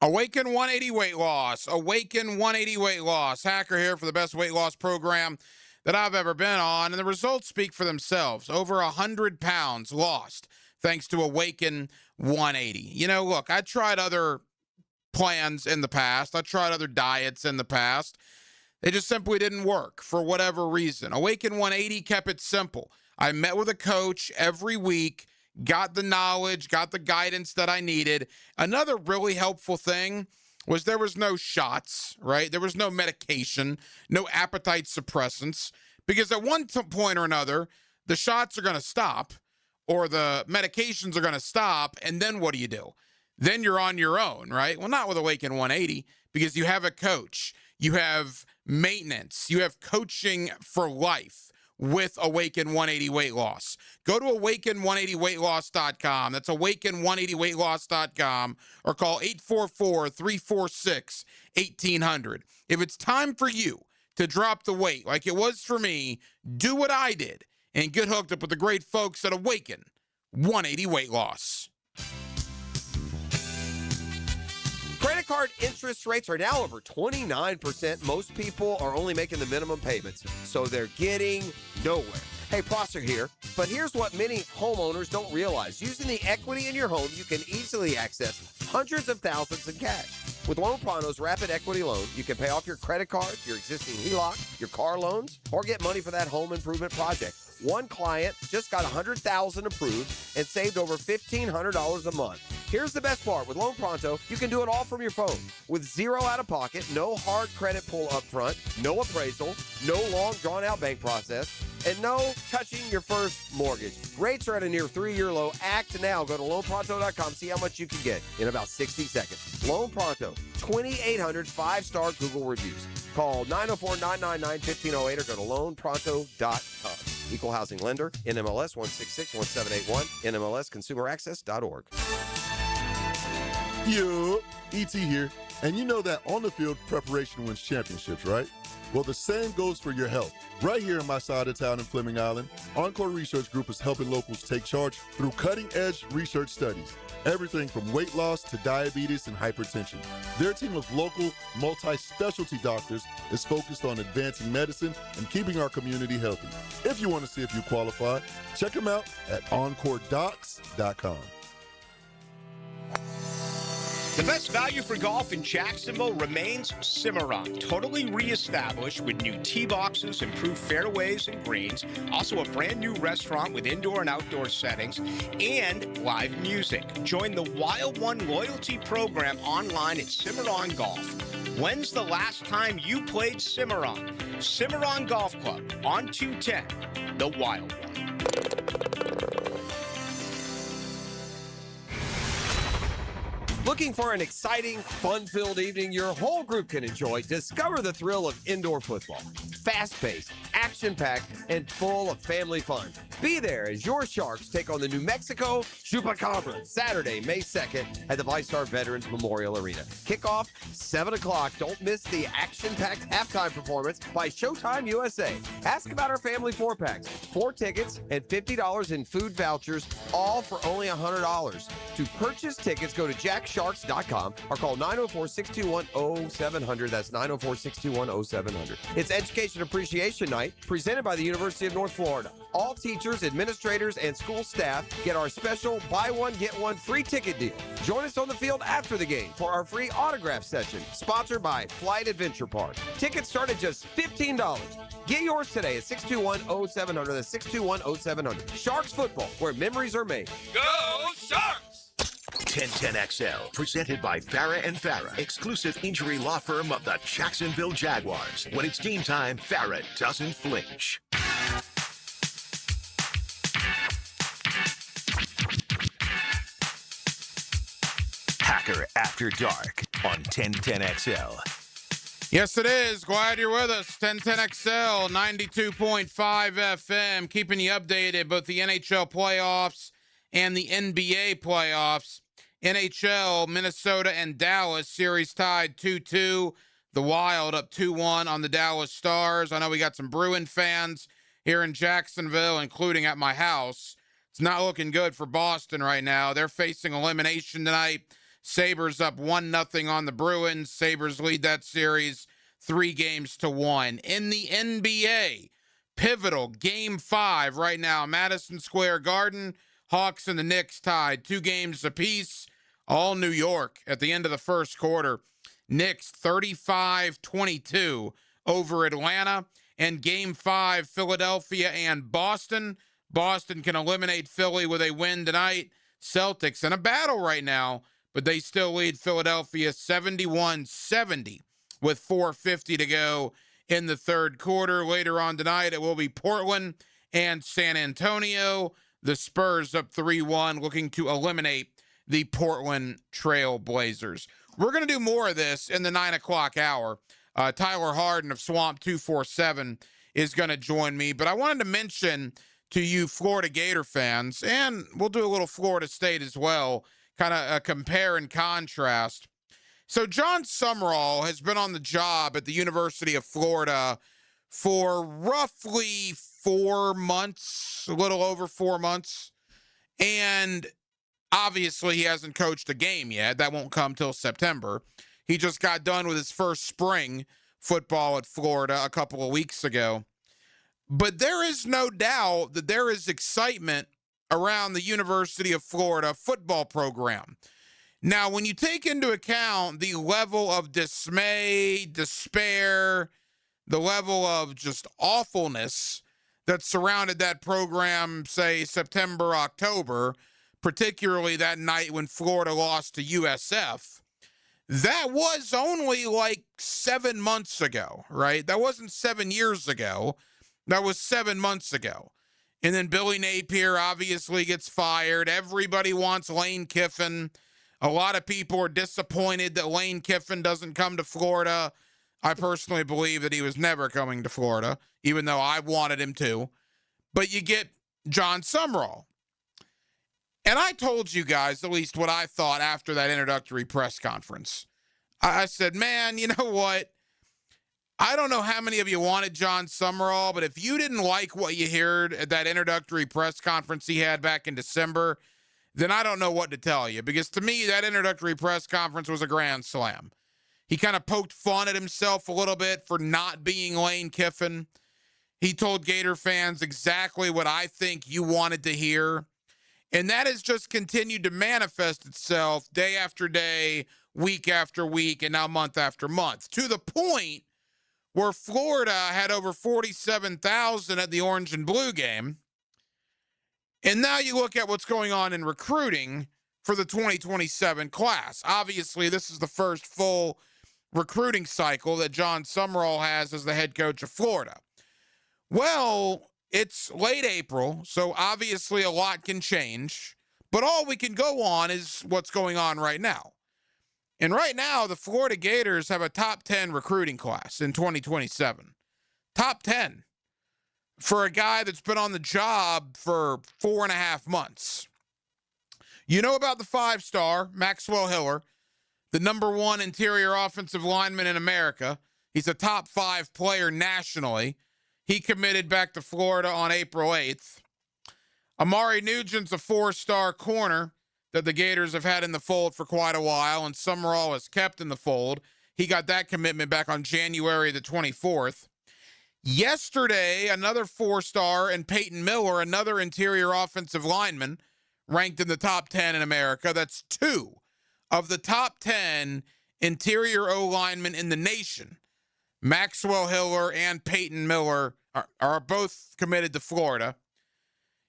Awaken 180 weight loss. Awaken 180 weight loss. Hacker here for the best weight loss program that I've ever been on, and the results speak for themselves. Over 100 pounds lost thanks to Awaken 180. Look, I tried other plans in the past. I tried other diets in the past. They just simply didn't work for whatever reason. Awaken 180 kept it simple. I met with a coach every week, got the knowledge, got the guidance that I needed. Another really helpful thing was there was no shots, right? There was no medication, no appetite suppressants, because at one point or another, the shots are going to stop or the medications are going to stop, and then what do? Then you're on your own, right? Well, not with Awaken 180, because you have a coach, you have maintenance, you have coaching for life with Awaken 180 weight loss. Go to awaken180weightloss.com. That's awaken180weightloss.com, or call 844-346-1800. If it's time for you to drop the weight like it was for me, do what I did and get hooked up with the great folks at Awaken 180 Weight Loss. Credit card interest rates are now over 29%. Most people are only making the minimum payments, so they're getting nowhere. Hey, Prosser here, but here's what many homeowners don't realize. Using the equity in your home, you can easily access hundreds of thousands in cash. With Loan Pronto's Rapid Equity Loan, you can pay off your credit card, your existing HELOC, your car loans, or get money for that home improvement project, One client just got $100,000 approved and saved over $1,500 a month. Here's the best part. With Loan Pronto, you can do it all from your phone. With zero out-of-pocket, no hard credit pull up front, no appraisal, no long drawn-out bank process, and no touching your first mortgage. Rates are at a near 3-year low. Act now. Go to loanpronto.com. See how much you can get in about 60 seconds. Loan Pronto, 2,800 5-star Google reviews. Call 904-999-1508 or go to loanpronto.com. Equal housing lender, NMLS 1661781, NMLSconsumeraccess.org. Yo, ET here. And you know that on the field, preparation wins championships, right? Well, the same goes for your health. Right here in my side of town in Fleming Island, Encore Research Group is helping locals take charge through cutting-edge research studies. Everything from weight loss to diabetes and hypertension. Their team of local, multi-specialty doctors is focused on advancing medicine and keeping our community healthy. If you want to see if you qualify, check them out at EncoreDocs.com. The best value for golf in Jacksonville remains Cimarron. Totally reestablished with new tee boxes, improved fairways and greens, also a brand new restaurant with indoor and outdoor settings, and live music. Join the Wild One loyalty program online at Cimarron Golf. When's the last time you played Cimarron? Cimarron Golf Club on 210, the Wild One. Looking for an exciting, fun-filled evening your whole group can enjoy? Discover the thrill of indoor football. Fast-paced, action-packed, and full of family fun. Be there as your Sharks take on the New Mexico Chupacabras Saturday, May 2nd at the VyStar Veterans Memorial Arena. Kickoff, 7 o'clock. Don't miss the action-packed halftime performance by Showtime USA. Ask about our family 4-packs. 4 tickets and $50 in food vouchers, all for only $100. To purchase tickets, go to jacksharks.com or call 904-621-0700. That's 904-621-0700. It's Education Appreciation Night, presented by the University of North Florida. All teachers, administrators, and school staff get our special buy one, get one free ticket deal. Join us on the field after the game for our free autograph session, sponsored by Flight Adventure Park. Tickets start at just $15. Get yours today at 621-0700. That's 621-0700. Sharks football, where memories are made. Go Sharks! 1010XL, presented by Farah and Farah, exclusive injury law firm of the Jacksonville Jaguars. When it's game time, Farah doesn't flinch. Hacker After Dark on 1010XL. Yes, it is. Glad you're with us. 1010XL, 92.5 FM, keeping you updated, both the NHL playoffs and the NBA playoffs. NHL, Minnesota and Dallas, series tied 2-2. The Wild up 2-1 on the Dallas Stars. I know we got some Bruin fans here in Jacksonville, including at my house. It's not looking good for Boston right now. They're facing elimination tonight. Sabres up 1-0 on the Bruins. Sabres lead that series 3-1. In the NBA, pivotal Game 5 right now, Madison Square Garden. Hawks and the Knicks tied 2 games apiece. All New York at the end of the first quarter. Knicks 35-22 over Atlanta. And Game 5, Philadelphia and Boston. Boston can eliminate Philly with a win tonight. Celtics in a battle right now, but they still lead Philadelphia 71-70 with 4:50 to go in the third quarter. Later on tonight, it will be Portland and San Antonio. The Spurs up 3-1, looking to eliminate the Portland Trail Blazers. We're going to do more of this in the 9 o'clock hour. Tyler Harden of Swamp 247 is going to join me, but I wanted to mention to you Florida Gator fans, and we'll do a little Florida State as well, kind of a compare and contrast. So John Sumrall has been on the job at the University of Florida for roughly 4 months, a little over 4 months. And obviously he hasn't coached a game yet. That won't come till September. He just got done with his first spring football at Florida a couple of weeks ago. But there is no doubt that there is excitement around the University of Florida football program. Now, when you take into account the level of dismay, despair, the level of just awfulness that surrounded that program, say September, October, particularly that night when Florida lost to USF, that was only like 7 months ago, right? That wasn't 7 years ago. That was 7 months ago. And then Billy Napier obviously gets fired. Everybody wants Lane Kiffin. A lot of people are disappointed that Lane Kiffin doesn't come to Florida. I personally believe that he was never coming to Florida, even though I wanted him to. But you get John Sumrall. And I told you guys at least what I thought after that introductory press conference. I said, man, you know what? I don't know how many of you wanted John Sumrall, but if you didn't like what you heard at that introductory press conference he had back in December, then I don't know what to tell you. Because to me, that introductory press conference was a grand slam. He kind of poked fun at himself a little bit for not being Lane Kiffin. He told Gator fans exactly what I think you wanted to hear. And that has just continued to manifest itself day after day, week after week, and now month after month, to the point where Florida had over 47,000 at the Orange and Blue game. And now you look at what's going on in recruiting for the 2027 class. Obviously, this is the first full recruiting cycle that John Sumrall has as the head coach of Florida. Well, it's late April, so obviously a lot can change, but all we can go on is what's going on right now. And right now, the Florida Gators have a top 10 recruiting class in 2027. Top 10 for a guy that's been on the job for 4.5 months. You know about the 5-star, Maxwell Hiller, the #1 interior offensive lineman in America. He's a top 5 player nationally. He committed back to Florida on April 8th. Amari Nugent's a 4-star corner that the Gators have had in the fold for quite a while, and Sumrall has kept in the fold. He got that commitment back on January the 24th. Yesterday, another 4-star, and Peyton Miller, another interior offensive lineman, ranked in the top 10 in America. That's 2 of the top 10 interior O-linemen in the nation. Maxwell Hiller and Peyton Miller are both committed to Florida.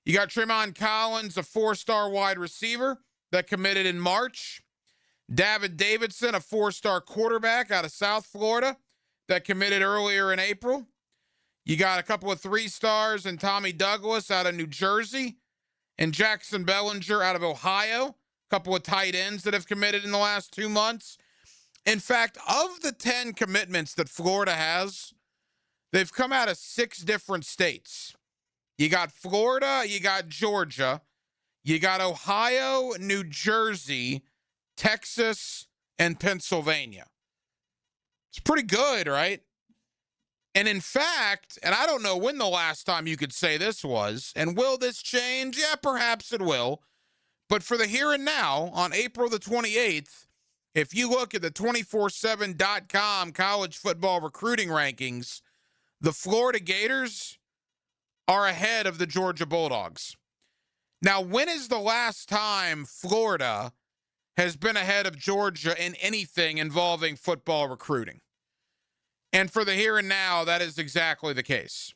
You got Tremont Collins, a 4-star wide receiver that committed in March. David Davidson, a 4-star quarterback out of South Florida that committed earlier in April. You got a couple of 3-stars and Tommy Douglas out of New Jersey and Jackson Bellinger out of Ohio. A couple of tight ends that have committed in the last 2 months. In fact, of the 10 commitments that Florida has, they've come out of 6 different states. You got Florida, you got Georgia, you got Ohio, New Jersey, Texas, and Pennsylvania. It's pretty good, right? And in fact, and I don't know when the last time you could say this was, and will this change? Yeah, perhaps it will. But for the here and now, on April the 28th, if you look at the 247.com college football recruiting rankings, the Florida Gators are ahead of the Georgia Bulldogs. Now, when is the last time Florida has been ahead of Georgia in anything involving football recruiting? And for the here and now, that is exactly the case.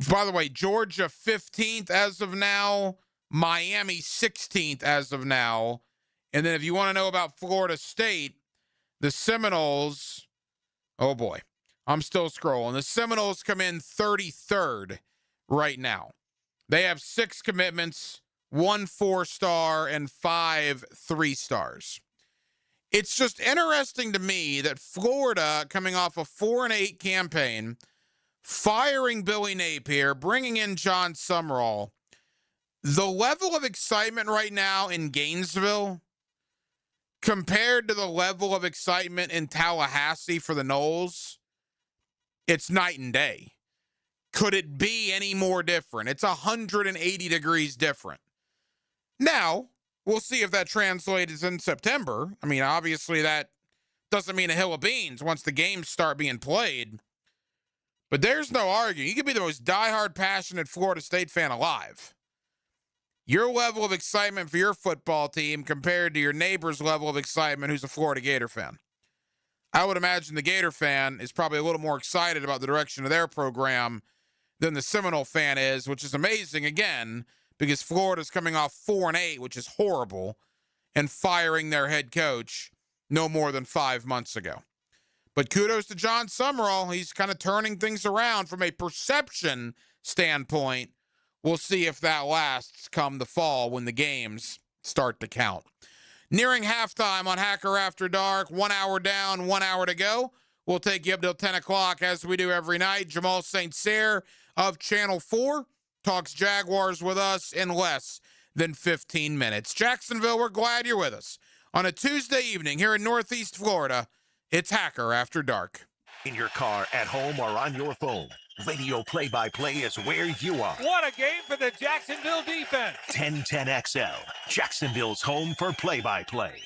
By the way, Georgia 15th as of now, Miami 16th as of now. And then if you want to know about Florida State, the Seminoles, oh boy, I'm still scrolling. The Seminoles come in 33rd right now. They have 6 commitments, 1 4-star, and 5 3-stars. It's just interesting to me that Florida, coming off a 4-8 campaign, firing Billy Napier, bringing in John Sumrall, the level of excitement right now in Gainesville compared to the level of excitement in Tallahassee for the Noles, it's night and day. Could it be any more different? It's 180 degrees different. Now, we'll see if that translates in September. I mean, obviously that doesn't mean a hill of beans once the games start being played. But there's no arguing. You could be the most diehard, passionate Florida State fan alive. Your level of excitement for your football team compared to your neighbor's level of excitement who's a Florida Gator fan. I would imagine the Gator fan is probably a little more excited about the direction of their program than the Seminole fan is, which is amazing again, because Florida's coming off 4-8, which is horrible, and firing their head coach no more than 5 months ago. But kudos to John Summerall. He's kind of turning things around from a perception standpoint. We'll see if that lasts come the fall when the games start to count. Nearing halftime on Hacker After Dark, 1 hour down, 1 hour to go. We'll take you up till 10 o'clock as we do every night. Jamal St. Cyr of Channel 4 talks Jaguars with us in less than 15 minutes. Jacksonville, we're glad you're with us. On a Tuesday evening here in Northeast Florida, it's Hacker After Dark. In your car, at home, or on your phone, radio play-by-play is where you are. What a game for the Jacksonville defense. 1010XL, Jacksonville's home for play-by-play.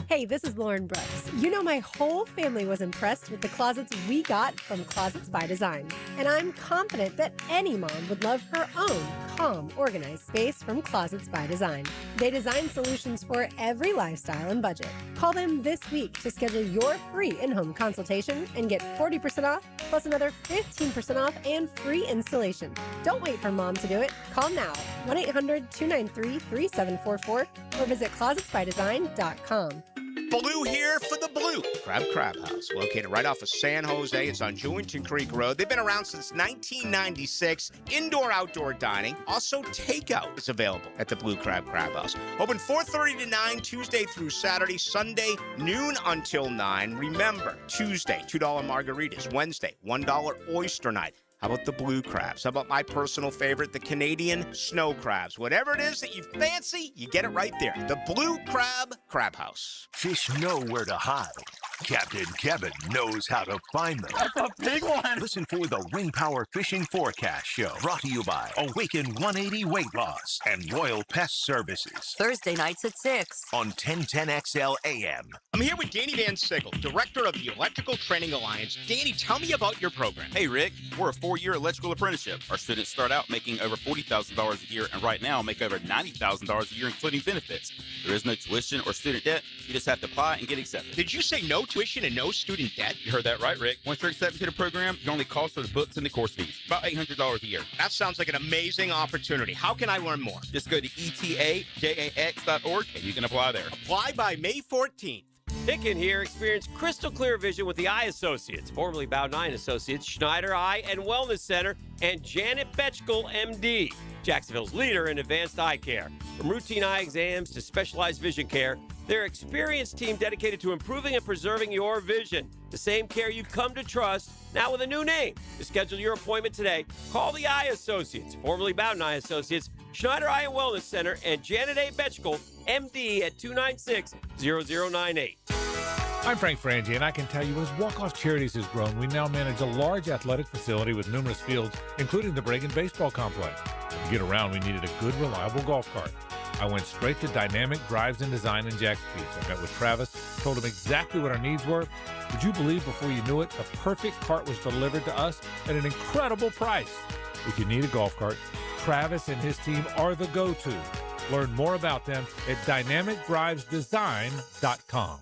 Hey, this is Lauren Brooks. You know, my whole family was impressed with the closets we got from Closets by Design. And I'm confident that any mom would love her own calm, organized space from Closets by Design. They design solutions for every lifestyle and budget. Call them this week to schedule your free in-home consultation and get 40% off, plus another 15% off and free installation. Don't wait for mom to do it. Call now, 1-800-293-3744, or visit closetsbydesign.com. Blue here for the Blue Crab House, located right off of San Jose. It's on Jewington Creek Road. They've been around since 1996. Indoor-outdoor dining. Also, takeout is available at the Blue Crab House. Open 4:30 to 9, Tuesday through Saturday. Sunday, noon until 9. Remember, Tuesday, $2 margaritas. Wednesday, $1 oyster night. How about the blue crabs? How about my personal favorite, the Canadian snow crabs? Whatever it is that you fancy, you get it right there. The Blue Crab House. Fish know where to hide. Captain Kevin knows how to find them. That's a big one. Listen for the Ring Power Fishing Forecast Show, brought to you by Awaken 180 Weight Loss and Royal Pest Services. Thursday nights at 6 on 1010XL AM. I'm here with Danny Van Sickle, director of the Electrical Training Alliance. Danny, tell me about your program. Hey, Rick. We're a 4-year electrical apprenticeship. Our students start out making over $40,000 a year, and right now make over $90,000 a year, including benefits. There is no tuition or student debt. You just have to apply and get accepted. Did you say no tuition and no student debt? You heard that right, Rick. Once you're accepted to the program, your only cost for the books and the course fees. About $800 a year. That sounds like an amazing opportunity. How can I learn more? Just go to etajax.org and you can apply there. Apply by May 14th. Hicken here. Experience crystal clear vision with the Eye Associates, formerly Bowd9 Associates, Schneider Eye and Wellness Center, and Janet Betchkel, MD, Jacksonville's leader in advanced eye care. From routine eye exams to specialized vision care, their experienced team dedicated to improving and preserving your vision. The same care you've come to trust, now with a new name. To schedule your appointment today, call the Eye Associates, formerly Bowd9 Associates, Schneider Eye and Wellness Center, and Janet A. Betchkel, MD, at 296-0098. I'm Frank Frangie, and I can tell you as Walk-Off Charities has grown, we now manage a large athletic facility with numerous fields, including the Bregan Baseball Complex. To get around, we needed a good, reliable golf cart. I went straight to Dynamic Drives and Design in Jack's Peak. I met with Travis, told him exactly what our needs were. Would you believe before you knew it, the perfect cart was delivered to us at an incredible price? If you need a golf cart, Travis and his team are the go-to. Learn more about them at dynamicdrivesdesign.com.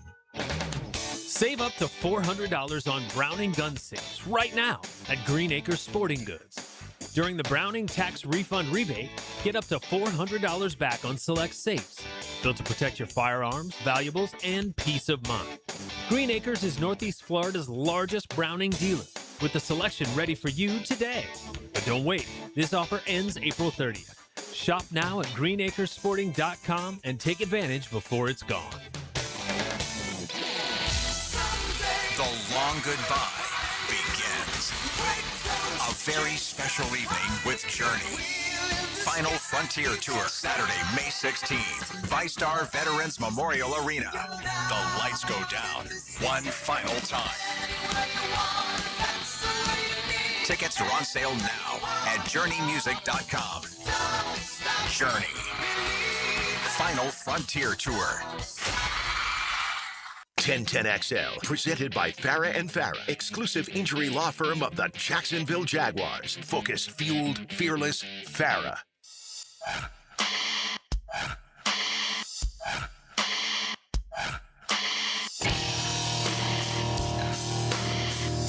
Save up to $400 on Browning gun safes right now at Green Acres Sporting Goods. During the Browning tax refund rebate, get up to $400 back on select safes, built to protect your firearms, valuables, and peace of mind. Green Acres is Northeast Florida's largest Browning dealer, with the selection ready for you today. But don't wait, this offer ends April 30th. Shop now at greenacresporting.com and take advantage before it's gone. The long goodbye begins. A very special evening with Journey. Final Frontier Tour, Saturday, May 16th. ViStar Veterans Memorial Arena. The lights go down one final time. Tickets are on sale now at JourneyMusic.com. Journey. Final Frontier Tour. 1010XL, presented by Farah and Farah, exclusive injury law firm of the Jacksonville Jaguars. Focused, fueled, fearless, Farah.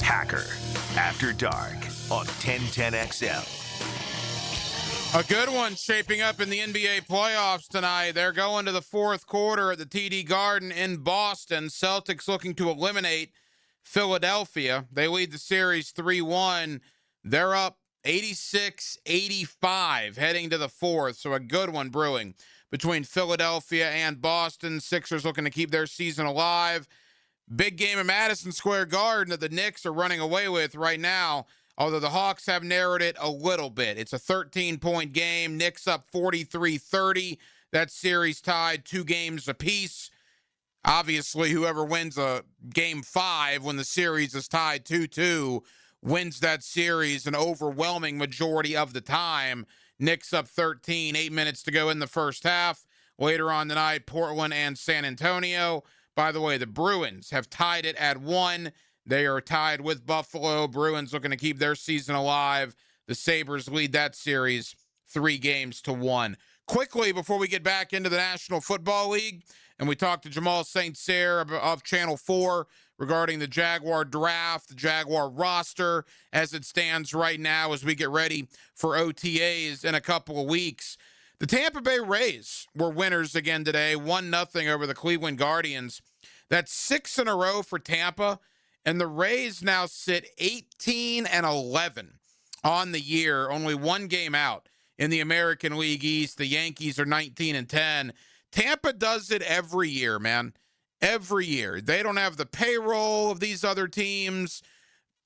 Hacker After Dark on 1010XL. A good one shaping up in the NBA playoffs tonight. They're going to the fourth quarter at the TD Garden in Boston. Celtics looking to eliminate Philadelphia. They lead the series 3-1. They're up 86-85 heading to the fourth. So a good one brewing between Philadelphia and Boston. Sixers looking to keep their season alive. Big game at Madison Square Garden that the Knicks are running away with right now, although the Hawks have narrowed it a little bit. It's a 13-point game. Knicks up 43-30. That series tied 2 games apiece. Obviously, whoever wins a game 5 when the series is tied 2-2 wins that series an overwhelming majority of the time. Knicks up 13, 8 minutes to go in the first half. Later on tonight, Portland and San Antonio. By the way, the Bruins have tied it at 1. They are tied with Buffalo. Bruins looking to keep their season alive. The Sabres lead that series 3-1. Quickly, before we get back into the National Football League, and we talked to Jamal St. Cyr of Channel 4 regarding the Jaguar draft, the Jaguar roster as it stands right now as we get ready for OTAs in a couple of weeks. The Tampa Bay Rays were winners again today, 1-0 over the Cleveland Guardians. That's 6 in a row for Tampa, and the Rays now sit 18-11 on the year, only 1 game out in the American League East. The Yankees are 19-10. Tampa does it every year, man. Every year. They don't have the payroll of these other teams.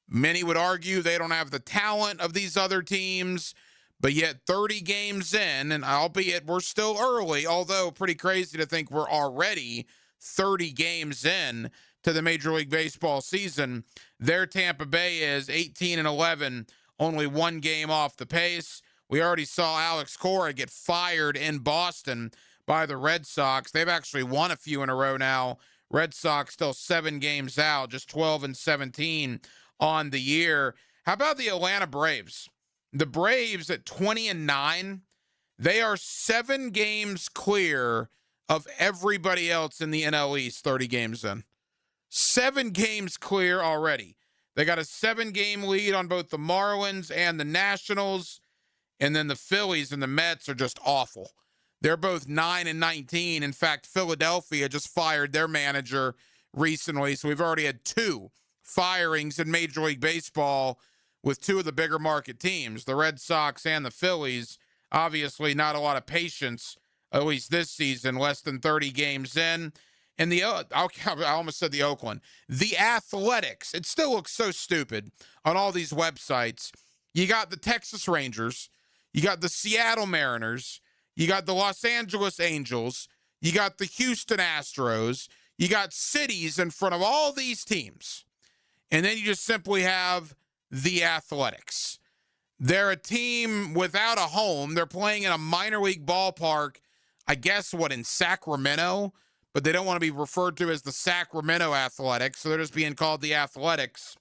Many would argue they don't have the talent of these other teams. But yet 30 games in, and albeit we're still early, although pretty crazy to think we're already 30 games in to the Major League Baseball season, their Tampa Bay is 18-11, only 1 game off the pace. We already saw Alex Cora get fired in Boston by the Red Sox. They've actually won a few in a row now. Red Sox still 7 games out, just 12-17 on the year. How about the Atlanta Braves? The Braves at 20-9, they are 7 games clear of everybody else in the NL East 30 games in. 7 games clear already. They got a 7-game lead on both the Marlins and the Nationals, and then the Phillies and the Mets are just awful. They're both 9-19. In fact, Philadelphia just fired their manager recently, so we've already had 2 firings in Major League Baseball with 2 of the bigger market teams, the Red Sox and the Phillies. Obviously, not a lot of patience, at least this season, less than 30 games in. And I almost said the Oakland. The Athletics, it still looks so stupid on all these websites. You got the Texas Rangers, you got the Seattle Mariners, you got the Los Angeles Angels, you got the Houston Astros, you got cities in front of all these teams. And then you just simply have the Athletics. They're a team without a home. They're playing in a minor league ballpark, I guess, in Sacramento, but they don't want to be referred to as the Sacramento Athletics, so they're just being called the Athletics.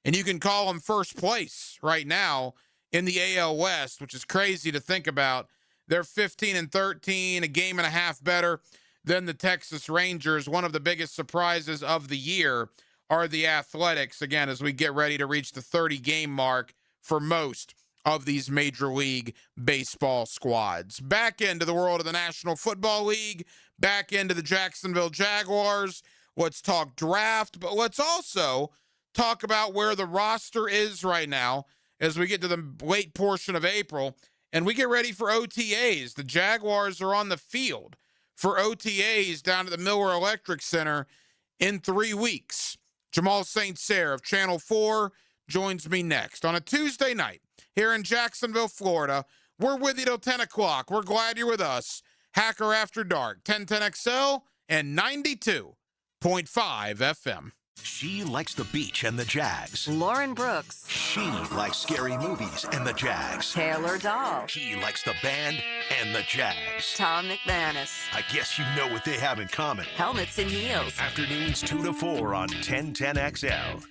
And you can call them first place right now in the AL West, which is crazy to think about. They're 15-13, a game and a half better than the Texas Rangers. One of the biggest surprises of the year are the Athletics, again, as we get ready to reach the 30-game mark for most of these Major League Baseball squads. Back into the world of the National Football League, back into the Jacksonville Jaguars. Let's talk draft, but let's also talk about where the roster is right now as we get to the late portion of April and we get ready for OTAs. The Jaguars are on the field for OTAs down at the Miller Electric Center in 3 weeks. Jamal St. Cyr of Channel 4 joins me next on a Tuesday night here in Jacksonville, Florida. We're with you till 10 o'clock. We're glad you're with us. Hacker After Dark, 1010XL and 92.5 FM. She likes the beach and the Jags. Lauren Brooks. She likes scary movies and the Jags. Taylor Dahl. He likes the band and the Jags. Tom McManus. I guess you know what they have in common. Helmets and heels. Afternoons 2 to 4 on 1010XL.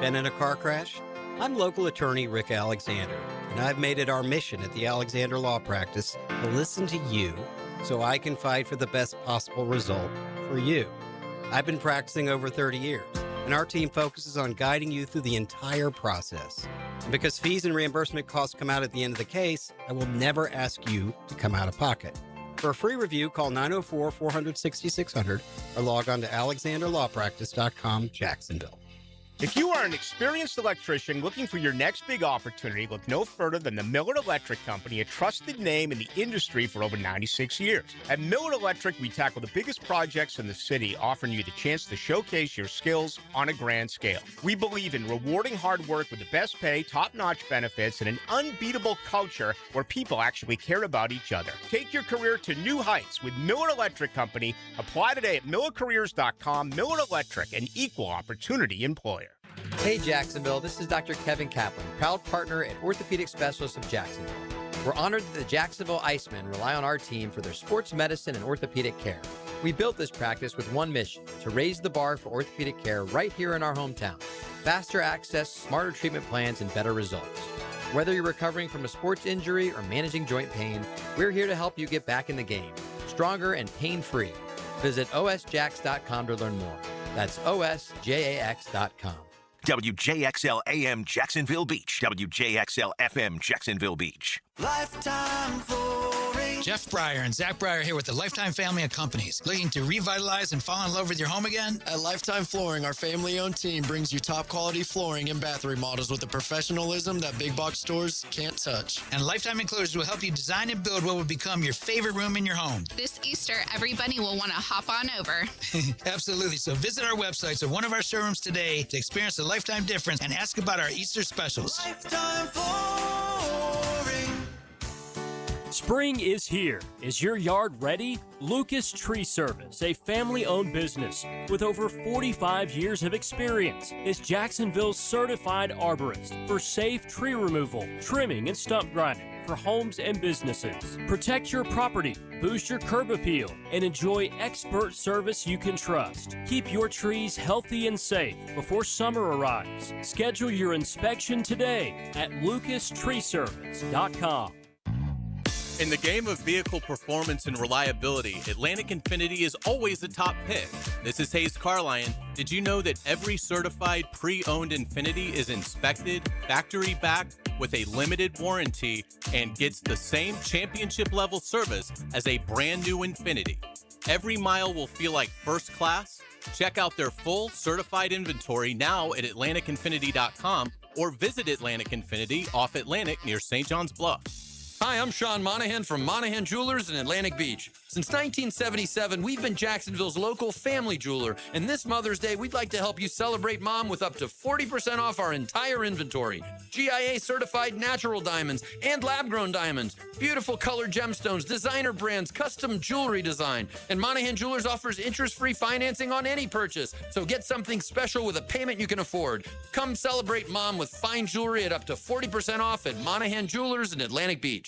Been in a car crash? I'm local attorney Rick Alexander, and I've made it our mission at the Alexander Law Practice to listen to you so I can fight for the best possible result for you. I've been practicing over 30 years, and our team focuses on guiding you through the entire process. And because fees and reimbursement costs come out at the end of the case, I will never ask you to come out of pocket. For a free review, call 904-400-6600 or log on to alexanderlawpractice.com, Jacksonville. If you are an experienced electrician looking for your next big opportunity, look no further than the Miller Electric Company, a trusted name in the industry for over 96 years. At Miller Electric, we tackle the biggest projects in the city, offering you the chance to showcase your skills on a grand scale. We believe in rewarding hard work with the best pay, top-notch benefits, and an unbeatable culture where people actually care about each other. Take your career to new heights with Miller Electric Company. Apply today at millercareers.com. Miller Electric, an equal opportunity employer. Hey Jacksonville, this is Dr. Kevin Kaplan, proud partner at Orthopedic Specialists of Jacksonville. We're honored that the Jacksonville Icemen rely on our team for their sports medicine and orthopedic care. We built this practice with one mission, to raise the bar for orthopedic care right here in our hometown. Faster access, smarter treatment plans, and better results. Whether you're recovering from a sports injury or managing joint pain, we're here to help you get back in the game, stronger and pain-free. Visit osjax.com to learn more. That's osjax.com. WJXL AM Jacksonville Beach. WJXL FM Jacksonville Beach. Lifetime Flooring. Jeff Breyer and Zach Breyer here with the Lifetime family of companies. Looking to revitalize and fall in love with your home again? At Lifetime Flooring, our family-owned team brings you top-quality flooring and bath remodels with the professionalism that big box stores can't touch. And Lifetime Enclosures will help you design and build what will become your favorite room in your home. This Easter, everybody will want to hop on over. Absolutely. So visit our websites or one of our showrooms today to experience the Lifetime difference and ask about our Easter specials. Lifetime Flooring. Spring is here. Is your yard ready? Lucas Tree Service, a family-owned business with over 45 years of experience, is Jacksonville's certified arborist for safe tree removal, trimming, and stump grinding for homes and businesses. Protect your property, boost your curb appeal, and enjoy expert service you can trust. Keep your trees healthy and safe before summer arrives. Schedule your inspection today at lucastreeservice.com. In the game of vehicle performance and reliability, Atlantic Infinity is always the top pick. This is Hayes Carlyon. Did you know that every certified pre-owned Infinity is inspected, factory backed, with a limited warranty, and gets the same championship level service as a brand new Infinity? Every mile will feel like first class. Check out their full certified inventory now at AtlanticInfinity.com or visit Atlantic Infinity off Atlantic near St. John's Bluff. Hi, I'm Sean Monahan from Monahan Jewelers in Atlantic Beach. Since 1977, we've been Jacksonville's local family jeweler, and this Mother's Day, we'd like to help you celebrate Mom with up to 40% off our entire inventory. GIA certified natural diamonds and lab-grown diamonds, beautiful colored gemstones, designer brands, custom jewelry design, and Monahan Jewelers offers interest-free financing on any purchase, so get something special with a payment you can afford. Come celebrate Mom with fine jewelry at up to 40% off at Monahan Jewelers in Atlantic Beach.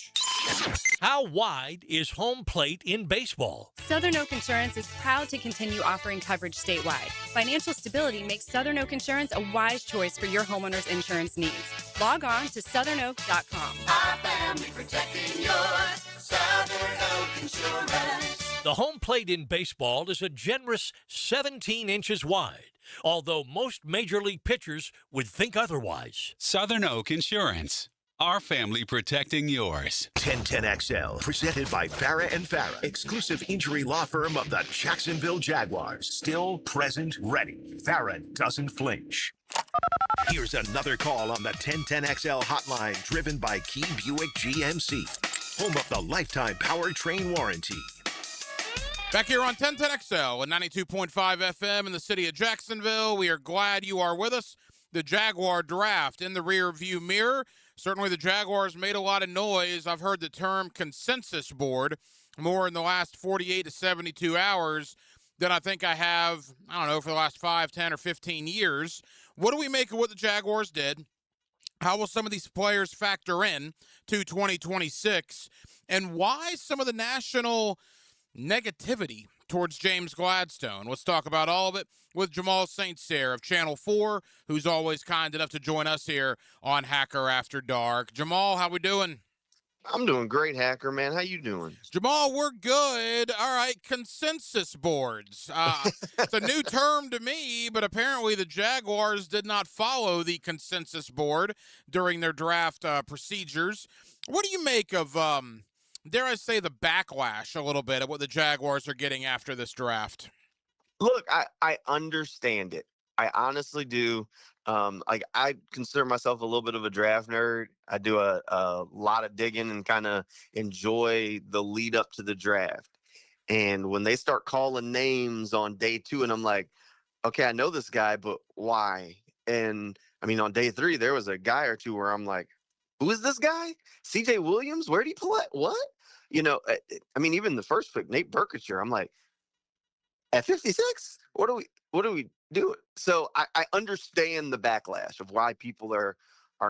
How wide is home plate in baseball? Southern Oak Insurance is proud to continue offering coverage statewide. Financial stability makes Southern Oak Insurance a wise choice for your homeowner's insurance needs. Log on to southernoak.com. Our family protecting yours. Southern Oak Insurance. The home plate in baseball is a generous 17 inches wide, although most major league pitchers would think otherwise. Southern Oak Insurance. Our family protecting yours. 1010XL, presented by Farah and Farah, exclusive injury law firm of the Jacksonville Jaguars. Still present, ready. Farah doesn't flinch. Here's another call on the 1010XL hotline, driven by Key Buick GMC, home of the lifetime powertrain warranty. Back here on 1010XL and 92.5 FM in the city of Jacksonville. We are glad you are with us. The Jaguar draft in the rear view mirror. Certainly the Jaguars made a lot of noise. I've heard the term consensus board more in the last 48 to 72 hours than I think I have, I don't know, for the last 5, 10, or 15 years. What do we make of what the Jaguars did? How will some of these players factor in to 2026? And why some of the national negativity towards James Gladstone? Let's talk about all of it with Jamal St. Cyr of Channel 4, who's always kind enough to join us here on Hacker After Dark. Jamal, how we doing? I'm doing great, Hacker, man. How you doing? Jamal, we're good. All right, consensus boards. It's a new term to me, but apparently the Jaguars did not follow the consensus board during their draft procedures. What do you make of, dare I say, the backlash a little bit of what the Jaguars are getting after this draft? Look, I understand it. I honestly do. Like I consider myself a little bit of a draft nerd. I do a lot of digging and kind of enjoy the lead up to the draft. And when they start calling names on day 2, and I'm like, okay, I know this guy, but why? And I mean, on day 3, there was a guy or two where I'm like, who is this guy? CJ Williams? Where did he play? What? You know, I mean, even the first pick, Nate Berkshire, I'm like, at 56, what do we do? So I understand the backlash of why people are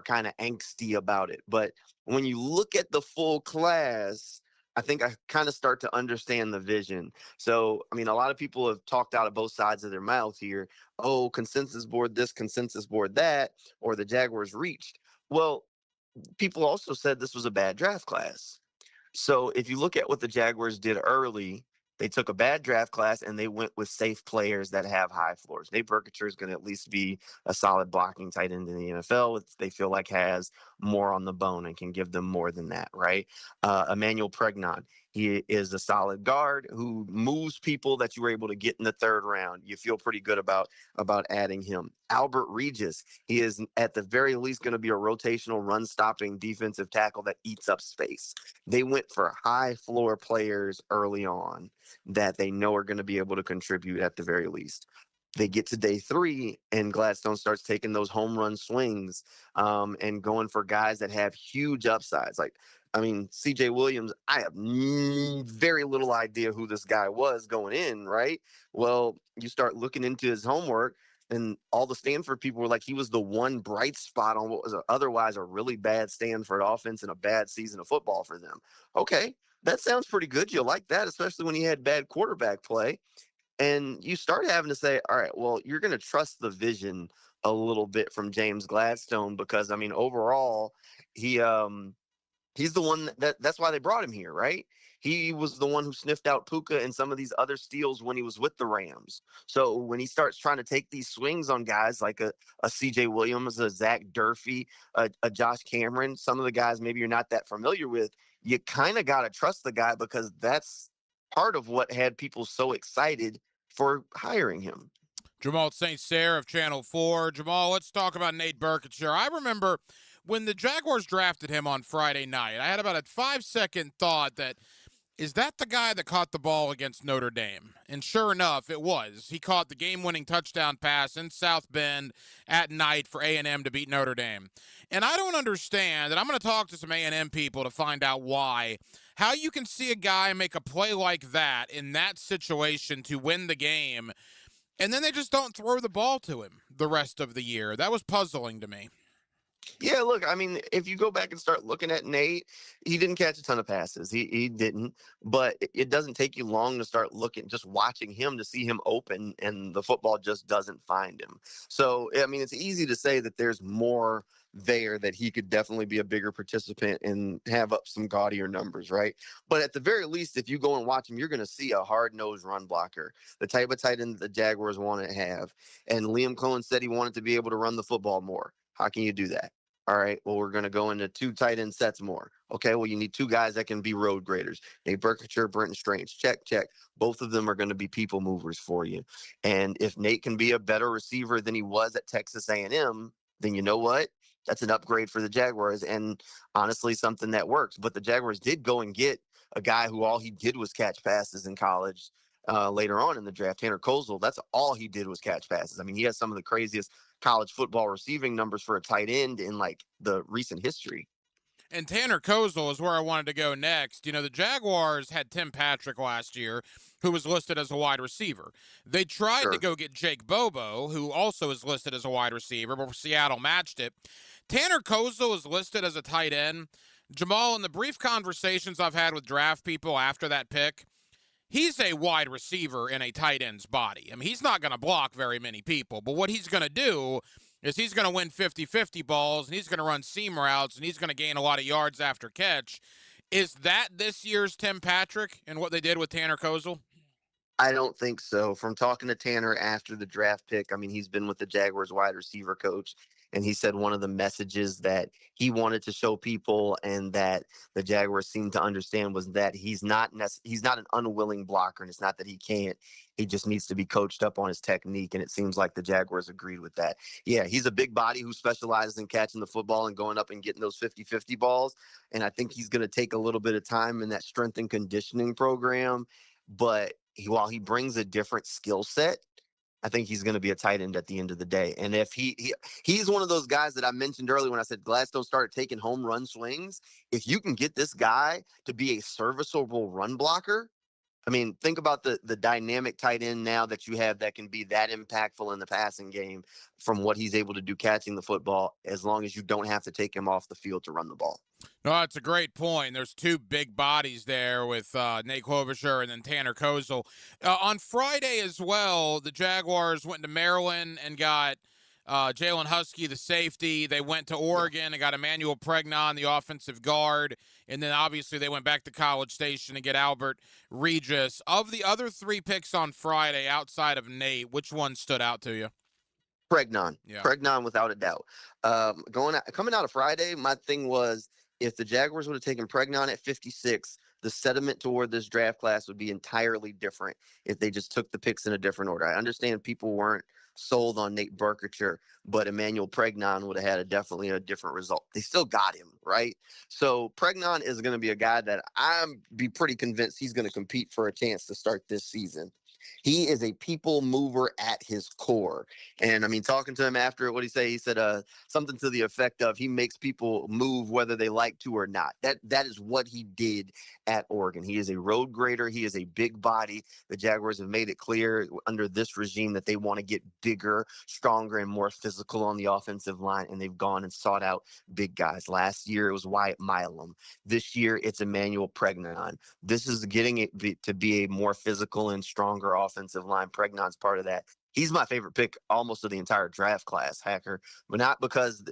kind of angsty about it. But when you look at the full class, I think I kind of start to understand the vision. So, I mean, a lot of people have talked out of both sides of their mouth here. Oh, consensus board this, consensus board that, or the Jaguars reached. Well, people also said this was a bad draft class. So if you look at what the Jaguars did early, they took a bad draft class and they went with safe players that have high floors. Nate Berkshire is going to at least be a solid blocking tight end in the NFL. They feel like has more on the bone and can give them more than that, right? Emmanuel Pregnon, he is a solid guard who moves people that you were able to get in the 3rd round. You feel pretty good about adding him. Albert Regis, he is at the very least going to be a rotational run-stopping defensive tackle that eats up space. They went for high-floor players early on that they know are going to be able to contribute at the very least. They get to day 3 and Gladstone starts taking those home run swings and going for guys that have huge upsides. Like, I mean, CJ Williams, I have very little idea who this guy was going in, right? Well, you start looking into his homework and all the Stanford people were like, he was the one bright spot on what was otherwise a really bad Stanford offense and a bad season of football for them. Okay, that sounds pretty good. You like that, especially when he had bad quarterback play. And you start having to say, all right, well, you're going to trust the vision a little bit from James Gladstone because, I mean, overall, he's the one that's why they brought him here, right? He was the one who sniffed out Puka and some of these other steals when he was with the Rams. So when he starts trying to take these swings on guys like a CJ Williams, a Zach Durfee, a Josh Cameron, some of the guys maybe you're not that familiar with, you kind of got to trust the guy because that's part of what had people so excited for hiring him. Jamal St. Cyr of Channel 4. Jamal, let's talk about Nate Berkshire. I remember when the Jaguars drafted him on Friday night, I had about a 5-second thought that, is that the guy that caught the ball against Notre Dame? And sure enough, it was. He caught the game-winning touchdown pass in South Bend at night for A&M to beat Notre Dame. And I don't understand, and I'm going to talk to some A&M people to find out why, how you can see a guy make a play like that in that situation to win the game, and then they just don't throw the ball to him the rest of the year. That was puzzling to me. Yeah, look, I mean, if you go back and start looking at Nate, he didn't catch a ton of passes. He didn't, but it doesn't take you long to start looking, just watching him to see him open, and the football just doesn't find him. So, I mean, it's easy to say that there's more there, that he could definitely be a bigger participant and have up some gaudier numbers, right? But at the very least, if you go and watch him, you're going to see a hard-nosed run blocker, the type of tight end that the Jaguars want to have. And Liam Cohen said he wanted to be able to run the football more. How can you do that? All right, well, we're going to go into 2 tight end sets more. Okay, well, you need 2 guys that can be road graders. Nate Berkshire, Brenton Strange. Check, check. Both of them are going to be people movers for you. And if Nate can be a better receiver than he was at Texas A&M, then you know what? That's an upgrade for the Jaguars, and honestly, something that works. But the Jaguars did go and get a guy who all he did was catch passes in college later on in the draft, Tanner Kozel. That's all he did was catch passes. I mean, he has some of the craziest college football receiving numbers for a tight end in like the recent history. And Tanner Kozel is where I wanted to go next. You know, the Jaguars had Tim Patrick last year, who was listed as a wide receiver. They tried to go get Jake Bobo, who also is listed as a wide receiver, but Seattle matched it. Tanner Kozel is listed as a tight end. Jamal, in the brief conversations I've had with draft people after that pick, he's a wide receiver in a tight end's body. I mean, he's not going to block very many people, but what he's going to do is he's going to win 50-50 balls, and he's going to run seam routes, and he's going to gain a lot of yards after catch. Is that this year's Tim Patrick and what they did with Tanner Kozel? I don't think so. From talking to Tanner after the draft pick, I mean, he's been with the Jaguars wide receiver coach, and he said one of the messages that he wanted to show people and that the Jaguars seemed to understand was that he's not an unwilling blocker, and it's not that he can't. He just needs to be coached up on his technique, and it seems like the Jaguars agreed with that. Yeah, he's a big body who specializes in catching the football and going up and getting those 50-50 balls, and I think he's going to take a little bit of time in that strength and conditioning program, but while he brings a different skill set, I think he's going to be a tight end at the end of the day. And if he's one of those guys that I mentioned earlier when I said Gladstone started taking home run swings, if you can get this guy to be a serviceable run blocker, I mean, think about the dynamic tight end now that you have that can be that impactful in the passing game from what he's able to do catching the football, as long as you don't have to take him off the field to run the ball. No, that's a great point. There's two big bodies there with Nate Klobuchar and then Tanner Kozel. On Friday as well, the Jaguars went to Maryland and got Jalen Husky, the safety. They went to Oregon and got Emmanuel Pregnon, the offensive guard. And then obviously they went back to College Station to get Albert Regis. Of the other three picks on Friday outside of Nate, which one stood out to you? Pregnon. Yeah. Pregnon without a doubt. Coming out of Friday, my thing was if the Jaguars would have taken Pregnon at 56, the sentiment toward this draft class would be entirely different if they just took the picks in a different order. I understand people weren't sold on Nate Burkhardt, but Emmanuel Pregnon would have had definitely a different result. They still got him, right? So Pregnon is going to be a guy that I'm be pretty convinced he's going to compete for a chance to start this season. He is a people mover at his core. And I mean, talking to him after, what did he say? He said something to the effect of he makes people move whether they like to or not. That is what he did at Oregon. He is a road grader. He is a big body. The Jaguars have made it clear under this regime that they want to get bigger, stronger, and more physical on the offensive line. And they've gone and sought out big guys. Last year, it was Wyatt Milam. This year, it's Emmanuel Pregnon. This is getting it to be a more physical and stronger offensive line. Pregnon's part of that. He's my favorite pick almost of the entire draft class, Hacker, but not because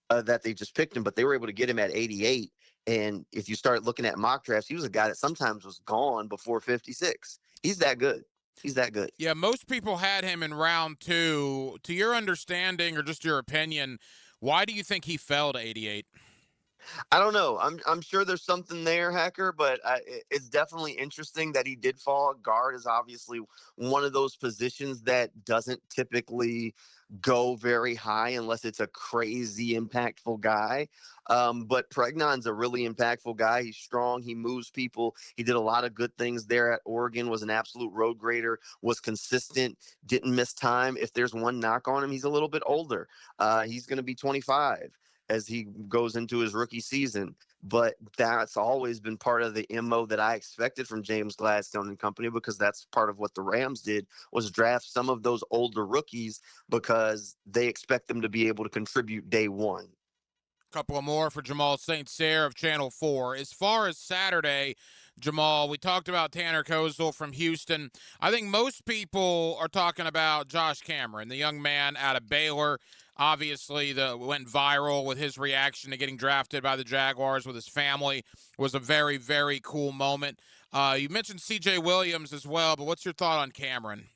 that they just picked him, but they were able to get him at 88. And if you start looking at mock drafts, he was a guy that sometimes was gone before 56. He's that good. He's that good. Yeah, most people had him in round 2. To your understanding or just your opinion, why do you think he fell to 88? I don't know. I'm sure there's something there, Hacker, but it's definitely interesting that he did fall. Guard is obviously one of those positions that doesn't typically go very high unless it's a crazy impactful guy. But Pregnon's a really impactful guy. He's strong. He moves people. He did a lot of good things there at Oregon, was an absolute road grader, was consistent, didn't miss time. If there's one knock on him, he's a little bit older. He's going to be 25 as he goes into his rookie season. But that's always been part of the MO that I expected from James Gladstone and company, because that's part of what the Rams did, was draft some of those older rookies because they expect them to be able to contribute day one. Couple of more for Jamal St. Cyr of Channel 4. As far as Saturday, Jamal, we talked about Tanner Kozel from Houston. I think most people are talking about Josh Cameron, the young man out of Baylor. Obviously, went viral with his reaction to getting drafted by the Jaguars with his family. Was a very, very cool moment. You mentioned C.J. Williams as well, but what's your thought on Cameron?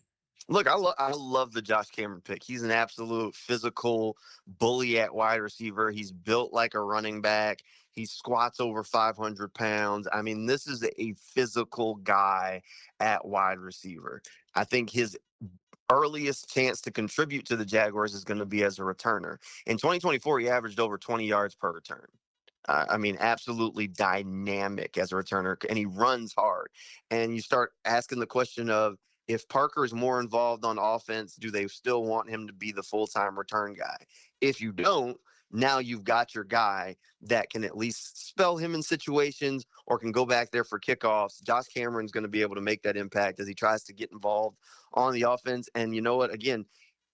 Look, I love the Josh Cameron pick. He's an absolute physical bully at wide receiver. He's built like a running back. He squats over 500 pounds. I mean, this is a physical guy at wide receiver. I think his earliest chance to contribute to the Jaguars is going to be as a returner. In 2024, he averaged over 20 yards per return. I mean, absolutely dynamic as a returner, and he runs hard. And you start asking the question of, if Parker is more involved on offense, do they still want him to be the full-time return guy? If you don't, now you've got your guy that can at least spell him in situations or can go back there for kickoffs. Josh Cameron's going to be able to make that impact as he tries to get involved on the offense. And you know what? Again,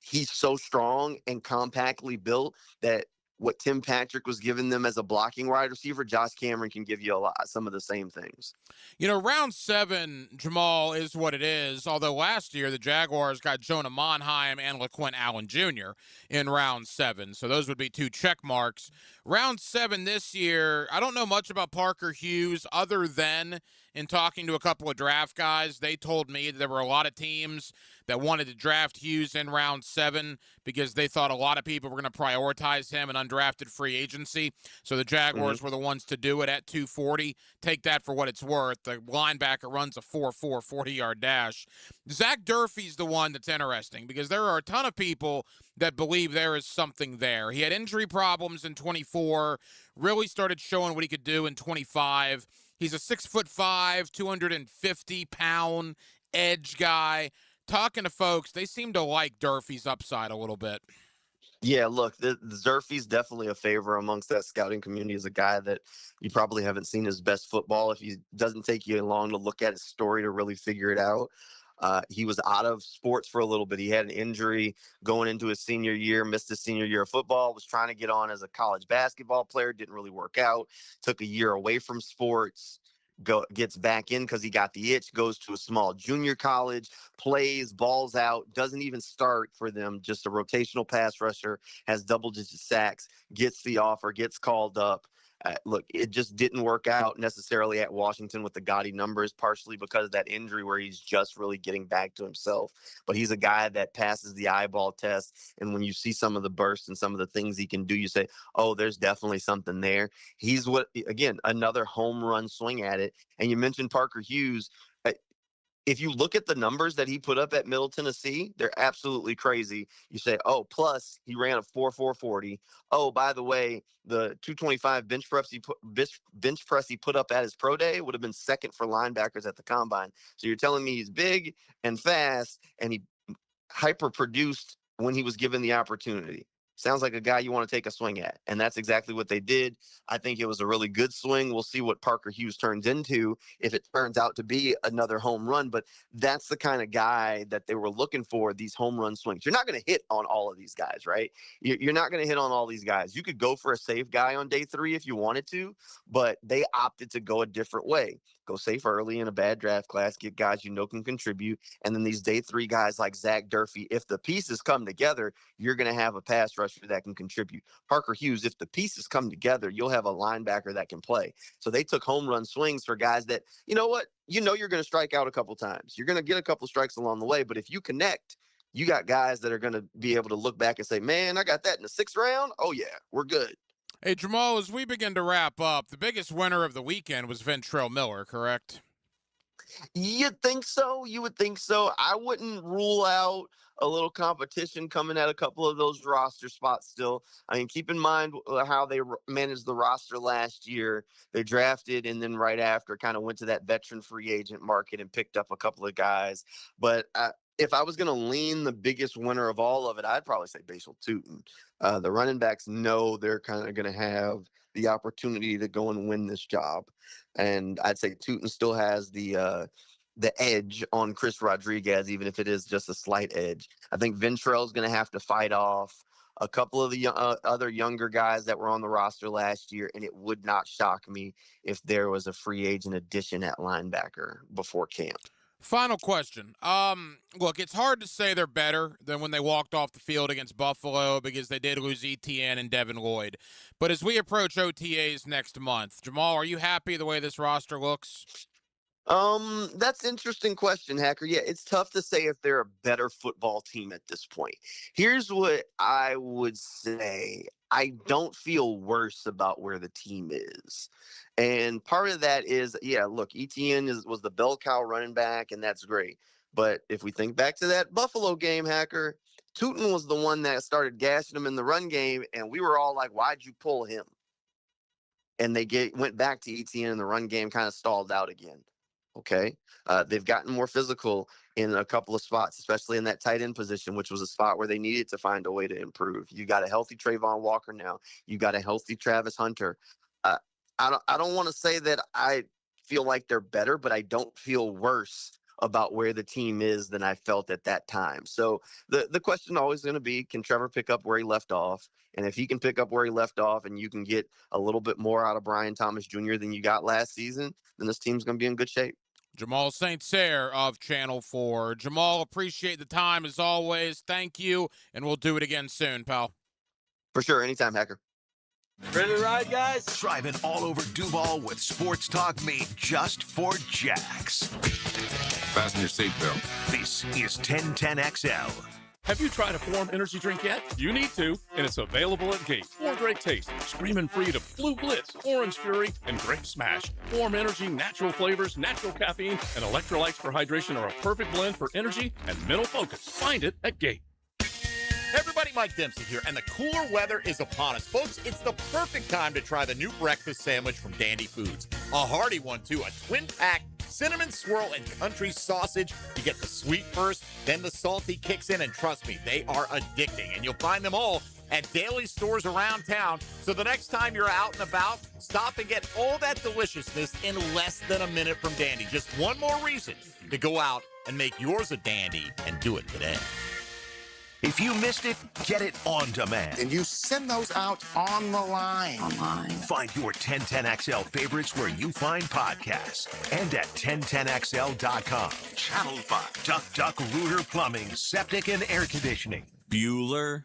he's so strong and compactly built that what Tim Patrick was giving them as a blocking wide receiver, Josh Cameron can give you some of the same things. You know, round 7, Jamal, is what it is, although last year the Jaguars got Jonah Monheim and LaQuint Allen Jr. in round 7, so those would be 2 check marks. Round 7 this year, I don't know much about Parker Hughes other than in talking to a couple of draft guys. They told me that there were a lot of teams that wanted to draft Hughes in round 7 because they thought a lot of people were going to prioritize him in undrafted free agency. So the Jaguars were the ones to do it at 240. Take that for what it's worth. The linebacker runs a 4.4 40-yard dash. Zach Durfee's the one that's interesting because there are a ton of people that believe there is something there. He had injury problems in 24, really started showing what he could do in 25. He's a 6'5", 250-pound edge guy. Talking to folks, they seem to like Durfee's upside a little bit. Yeah, look, the Durfee's definitely a favor amongst that scouting community as a guy that you probably haven't seen his best football. If he doesn't take you long to look at his story to really figure it out. He was out of sports for a little bit. He had an injury going into his senior year, missed his senior year of football, was trying to get on as a college basketball player, didn't really work out, took a year away from sports, gets back in because he got the itch, goes to a small junior college, plays, balls out, doesn't even start for them, just a rotational pass rusher, has double-digit sacks, gets the offer, gets called up. Look, it just didn't work out necessarily at Washington with the gaudy numbers, partially because of that injury where he's just really getting back to himself. But he's a guy that passes the eyeball test. And when you see some of the bursts and some of the things he can do, you say, oh, there's definitely something there. He's another home run swing at it. And you mentioned Parker Hughes. If you look at the numbers that he put up at Middle Tennessee, they're absolutely crazy. You say, oh, plus he ran a 4.4 40. Oh, by the way, the 225 bench press he put up at his pro day would have been second for linebackers at the combine. So you're telling me he's big and fast and he hyper produced when he was given the opportunity. Sounds like a guy you want to take a swing at. And that's exactly what they did. I think it was a really good swing. We'll see what Parker Hughes turns into if it turns out to be another home run. But that's the kind of guy that they were looking for, these home run swings. You're not going to hit on all of these guys, right? You're not going to hit on all these guys. You could go for a safe guy on day 3 if you wanted to, but they opted to go a different way. Go safe early in a bad draft class, get guys you know can contribute. And then these day 3 guys like Zach Durfee, if the pieces come together, you're going to have a pass rusher that can contribute. Parker Hughes, if the pieces come together, you'll have a linebacker that can play. So they took home run swings for guys that, you know what, you're going to strike out a couple times. You're going to get a couple strikes along the way. But if you connect, you got guys that are going to be able to look back and say, man, I got that in the 6th round. Oh, yeah, we're good. Hey, Jamal, as we begin to wrap up, the biggest winner of the weekend was Ventrell Miller, correct? You'd think so. You would think so. I wouldn't rule out a little competition coming at a couple of those roster spots still. I mean, keep in mind how they managed the roster last year. They drafted and then right after kind of went to that veteran free agent market and picked up a couple of guys. But if I was going to lean the biggest winner of all of it, I'd probably say Bashal Tutin. The running backs know they're kind of going to have the opportunity to go and win this job. And I'd say Tutin still has the edge on Chris Rodriguez, even if it is just a slight edge. I think Ventrell's going to have to fight off a couple of the other younger guys that were on the roster last year, and it would not shock me if there was a free agent addition at linebacker before camp. Final question. Look, it's hard to say they're better than when they walked off the field against Buffalo because they did lose Etienne and Devin Lloyd. But as we approach OTAs next month, Jamal, are you happy the way this roster looks? That's an interesting question, Hacker. Yeah, it's tough to say if they're a better football team at this point. Here's what I would say. I don't feel worse about where the team is. And part of that is, yeah, look, Etienne was the bell cow running back, and that's great. But if we think back to that Buffalo game, Hacker, Tutin was the one that started gashing him in the run game, and we were all like, why'd you pull him? And they went back to Etienne, and the run game kind of stalled out again. Okay. They've gotten more physical in a couple of spots, especially in that tight end position, which was a spot where they needed to find a way to improve. You got a healthy Trayvon Walker now. You got a healthy Travis Hunter. I don't want to say that I feel like they're better, but I don't feel worse about where the team is than I felt at that time. So the question always going to be, can Trevor pick up where he left off? And if he can pick up where he left off and you can get a little bit more out of Brian Thomas Jr. than you got last season, then this team's going to be in good shape. Jamal St. Cyr of Channel 4. Jamal, appreciate the time as always. Thank you, and we'll do it again soon, pal. For sure. Anytime, Hacker. Ready to ride, guys? Driving all over Duval with sports talk made just for Jax. Fasten your seatbelt. This is 1010XL. Have you tried a Form energy drink yet? You need to, and it's available at Gate. 4 great tastes, screaming free to Blue Blitz, Orange Fury, and Grape Smash. Form energy, natural flavors, natural caffeine, and electrolytes for hydration are a perfect blend for energy and mental focus. Find it at Gate. Hey everybody, Mike Dempsey here, and the cooler weather is upon us. Folks, it's the perfect time to try the new breakfast sandwich from Dandy Foods. A hearty one, too. A twin-pack cinnamon swirl and country sausage. You get the sweet first, then the salty kicks in, and trust me, they are addicting. And you'll find them all at daily stores around town. So the next time you're out and about, stop and get all that deliciousness in less than a minute from Dandy. Just one more reason to go out and make yours a Dandy, and do it today. If you missed it, get it on demand. And you send those out on the line. Find your 1010XL favorites where you find podcasts and at 1010XL.com. Channel 5, Duck Duck Rooter Plumbing, Septic and Air Conditioning. Bueller.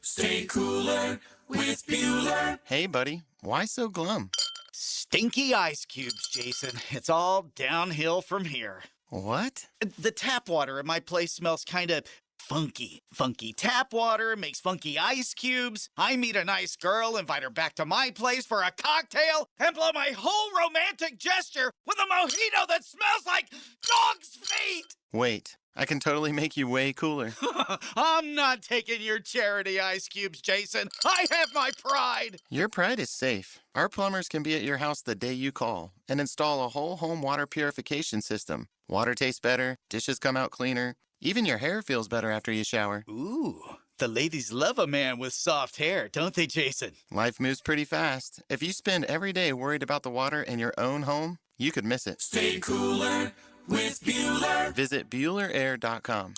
Stay cooler with Bueller. Hey, buddy. Why so glum? Stinky ice cubes, Jason. It's all downhill from here. What? The tap water at my place smells kind of funky. Funky tap water makes funky ice cubes. I meet a nice girl, invite her back to my place for a cocktail, and blow my whole romantic gesture with a mojito that smells like dog's feet. Wait, I can totally make you way cooler. I'm not taking your charity ice cubes, Jason. I have my pride. Your pride is safe. Our plumbers can be at your house the day you call and install a whole home water purification system. Water tastes better, dishes come out cleaner, even your hair feels better after you shower. Ooh, the ladies love a man with soft hair, don't they, Jason? Life moves pretty fast. If you spend every day worried about the water in your own home, you could miss it. Stay cooler with Bueller. Visit BuellerAir.com.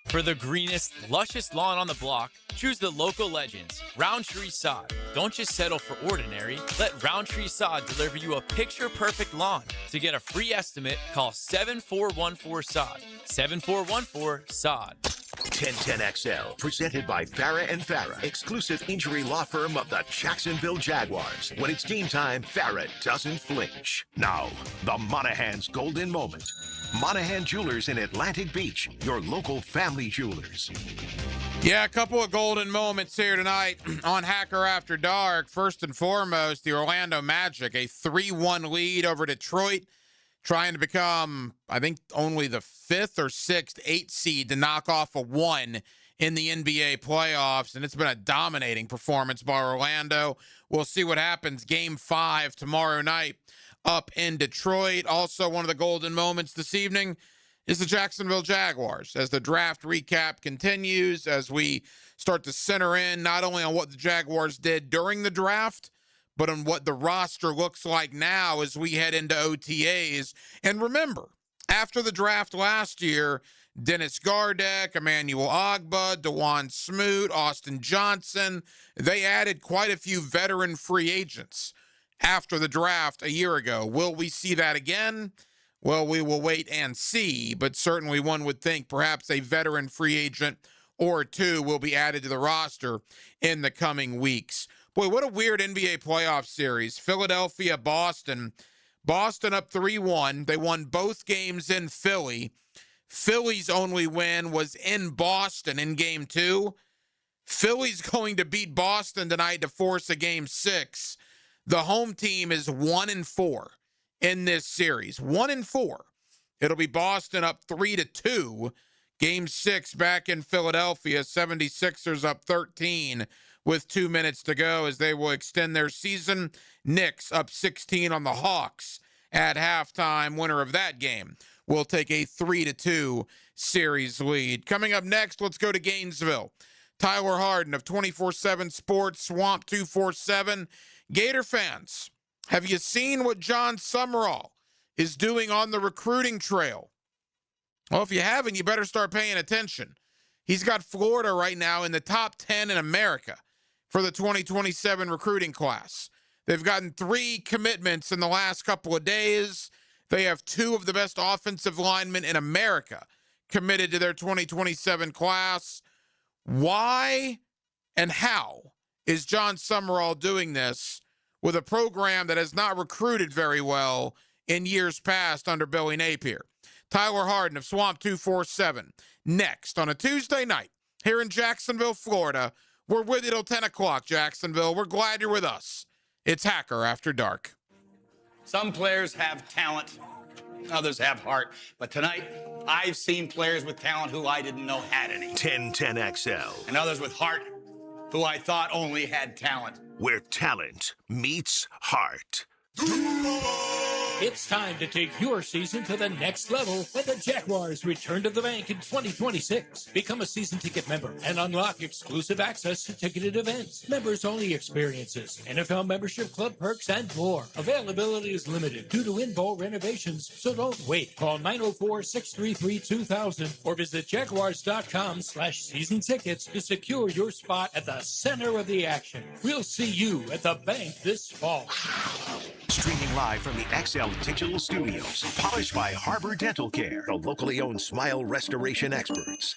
For the greenest, luscious lawn on the block, choose the local legends, Roundtree Sod. Don't just settle for ordinary. Let Roundtree Sod deliver you a picture-perfect lawn. To get a free estimate, call 7414-SOD. 7414-SOD. 1010XL, presented by Farah and Farah, exclusive injury law firm of the Jacksonville Jaguars. When it's game time, Farah doesn't flinch. Now, the Monahan's golden moment. Monahan Jewelers in Atlantic Beach, your local family jewelers. Yeah, a couple of golden moments here tonight on Hacker After Dark. First and foremost, the Orlando Magic, a 3-1 lead over Detroit, trying to become, I think, only the 5th or 6th, 8th seed to knock off a 1 in the NBA playoffs, and it's been a dominating performance by Orlando. We'll see what happens Game 5 tomorrow night up in Detroit. Also, one of the golden moments this evening is the Jacksonville Jaguars. As the draft recap continues, as we start to center in not only on what the Jaguars did during the draft, but on what the roster looks like now as we head into OTAs. And remember, after the draft last year, Dennis Gardeck, Emmanuel Ogbah, DeJuan Smoot, Austin Johnson, they added quite a few veteran free agents after the draft a year ago. Will we see that again? Well, we will wait and see, but certainly one would think perhaps a veteran free agent or two will be added to the roster in the coming weeks. Boy, what a weird NBA playoff series. Philadelphia, Boston. Boston up 3-1. They won both games in Philly. Philly's only win was in Boston in Game 2. Philly's going to beat Boston tonight to force a Game 6. The home team is 1-4 in this series. 1-4. It'll be Boston up 3-2. Game 6 back in Philadelphia. 76ers up 13 with 2 minutes to go as they will extend their season. Knicks up 16 on the Hawks at halftime. Winner of that game will take a 3-2 series lead. Coming up next, let's go to Gainesville. Tyler Harden of 24/7 Sports, Swamp 247. Gator fans, have you seen what John Summerall is doing on the recruiting trail. Well, if you haven't, you better start paying attention. He's got Florida right now in the top 10 in America for the 2027 recruiting class. They've gotten 3 commitments in the last couple of days. They have 2 of the best offensive linemen in America committed to their 2027 class. Why and how is John Summerall doing this with a program that has not recruited very well in years past under Billy Napier? Tyler Harden of Swamp 247 next on a Tuesday night here in Jacksonville, Florida. We're with you till 10 o'clock, Jacksonville. We're glad you're with us. It's Hacker After Dark. Some players have talent, others have heart. But tonight, I've seen players with talent who I didn't know had any. 1010XL. And others with heart who I thought only had talent. Where talent meets heart. It's time to take your season to the next level when the Jaguars return to the bank in 2026. Become a season ticket member and unlock exclusive access to ticketed events, members-only experiences, NFL membership club perks, and more. Availability is limited due to in-bowl renovations, so don't wait. Call 904-633-2000 or visit jaguars.com/season tickets to secure your spot at the center of the action. We'll see you at the bank this fall. Streaming live from the XL Digital Studios. Polished by Harbor Dental Care, the locally owned smile restoration experts.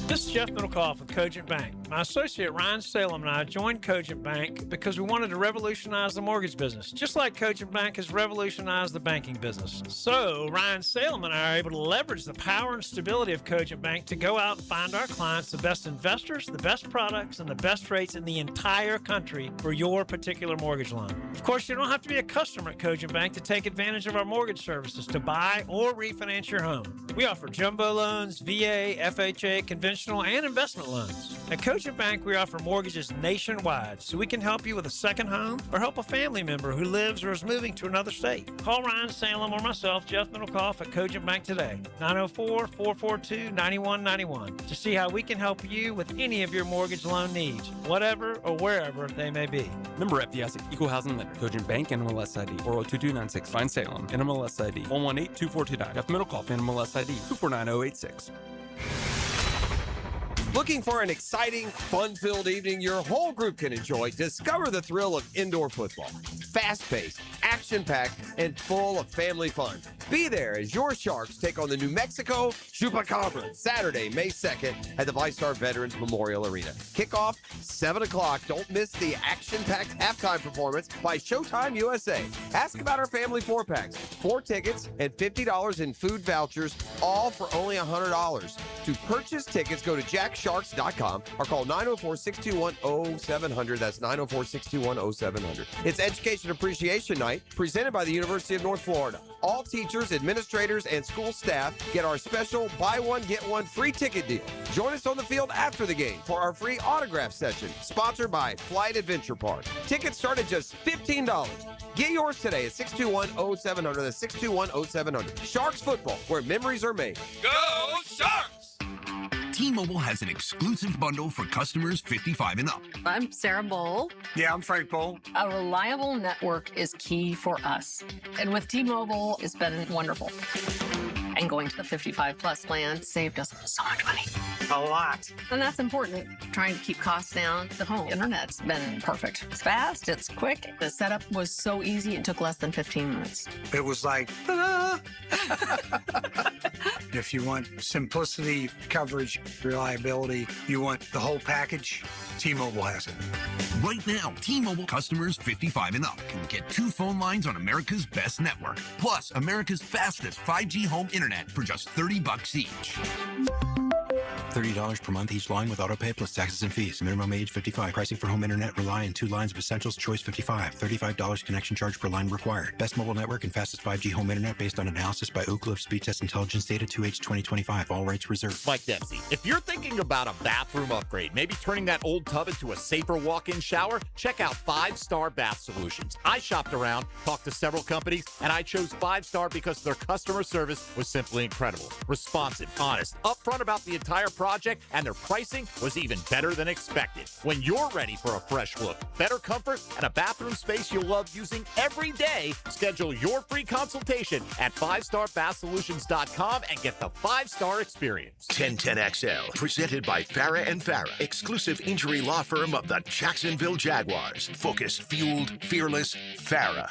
This is Jeff Middlecoff with Cogent Bank. My associate Ryan Salem and I joined Cogent Bank because we wanted to revolutionize the mortgage business, just like Cogent Bank has revolutionized the banking business. So Ryan Salem and I are able to leverage the power and stability of Cogent Bank to go out and find our clients the best investors, the best products, and the best rates in the entire country for your particular mortgage loan. Of course, you don't have to be a customer at Cogent Bank to take advantage of our mortgage services to buy or refinance your home. We offer jumbo loans, VA, FHA, conventional and investment loans. At Cogent Bank, we offer mortgages nationwide, so we can help you with a second home or help a family member who lives or is moving to another state. Call Ryan Salem or myself, Jeff Middlecoff, at Cogent Bank today, 904-442-9191, to see how we can help you with any of your mortgage loan needs, whatever or wherever they may be. Member FDIC, Equal Housing Lender, Cogent Bank, NMLS ID 402296, Ryan Salem, NMLS ID 1182429, Jeff Middlecoff, NMLS ID 249086. Looking for an exciting, fun-filled evening your whole group can enjoy? Discover the thrill of indoor football. Fast-paced, action-packed, and full of family fun. Be there as your Sharks take on the New Mexico Chupacabras Saturday, May 2nd at the VyStar Veterans Memorial Arena. Kickoff, 7 o'clock. Don't miss the action-packed halftime performance by Showtime USA. Ask about our family 4-packs. 4 tickets and $50 in food vouchers, all for only $100. To purchase tickets, go to jacksharks.com or call 904-621-0700. That's 904-621-0700. It's Education Appreciation Night, presented by the University of North Florida. All teachers, administrators, and school staff get our special buy one, get one free ticket deal. Join us on the field after the game for our free autograph session, sponsored by Flight Adventure Park. Tickets start at just $15. Get yours today at 621-0700. That's 621-0700. Sharks football, where memories are made. Go Sharks! T-Mobile has an exclusive bundle for customers 55 and up. I'm Sarah Bowl. Yeah, I'm Frank Bowl. A reliable network is key for us. And with T-Mobile, it's been wonderful. And going to the 55 plus plan saved us so much money. A lot. And that's important. Trying to keep costs down. The home internet's been perfect. It's fast, it's quick. The setup was so easy, it took less than 15 minutes. It was like, ta-da! If you want simplicity, coverage, reliability, you want the whole package, T-Mobile has it. Right now, T-Mobile customers 55 and up can get 2 phone lines on America's best network, plus America's fastest 5G home internet for just $30 each. $30 per month each line with autopay plus taxes and fees. Minimum age 55. Pricing for home internet rely on 2 lines of Essentials Choice 55. $35 connection charge per line required. Best mobile network and fastest 5G home internet based on analysis by Ookla of Speed Test Intelligence data 2H 2025. All rights reserved. Mike Dempsey, if you're thinking about a bathroom upgrade, maybe turning that old tub into a safer walk-in shower, check out 5 Star Bath Solutions. I shopped around, talked to several companies, and I chose 5 Star because their customer service was simply incredible. Responsive, honest, upfront about the entire project, and their pricing was even better than expected. When you're ready for a fresh look, better comfort, and a bathroom space you'll love using every day, schedule your free consultation at 5starbathsolutions.com and get the 5-star experience. 1010XL, presented by Farah and Farah, exclusive injury law firm of the Jacksonville Jaguars. Focused, fueled, fearless, Farah.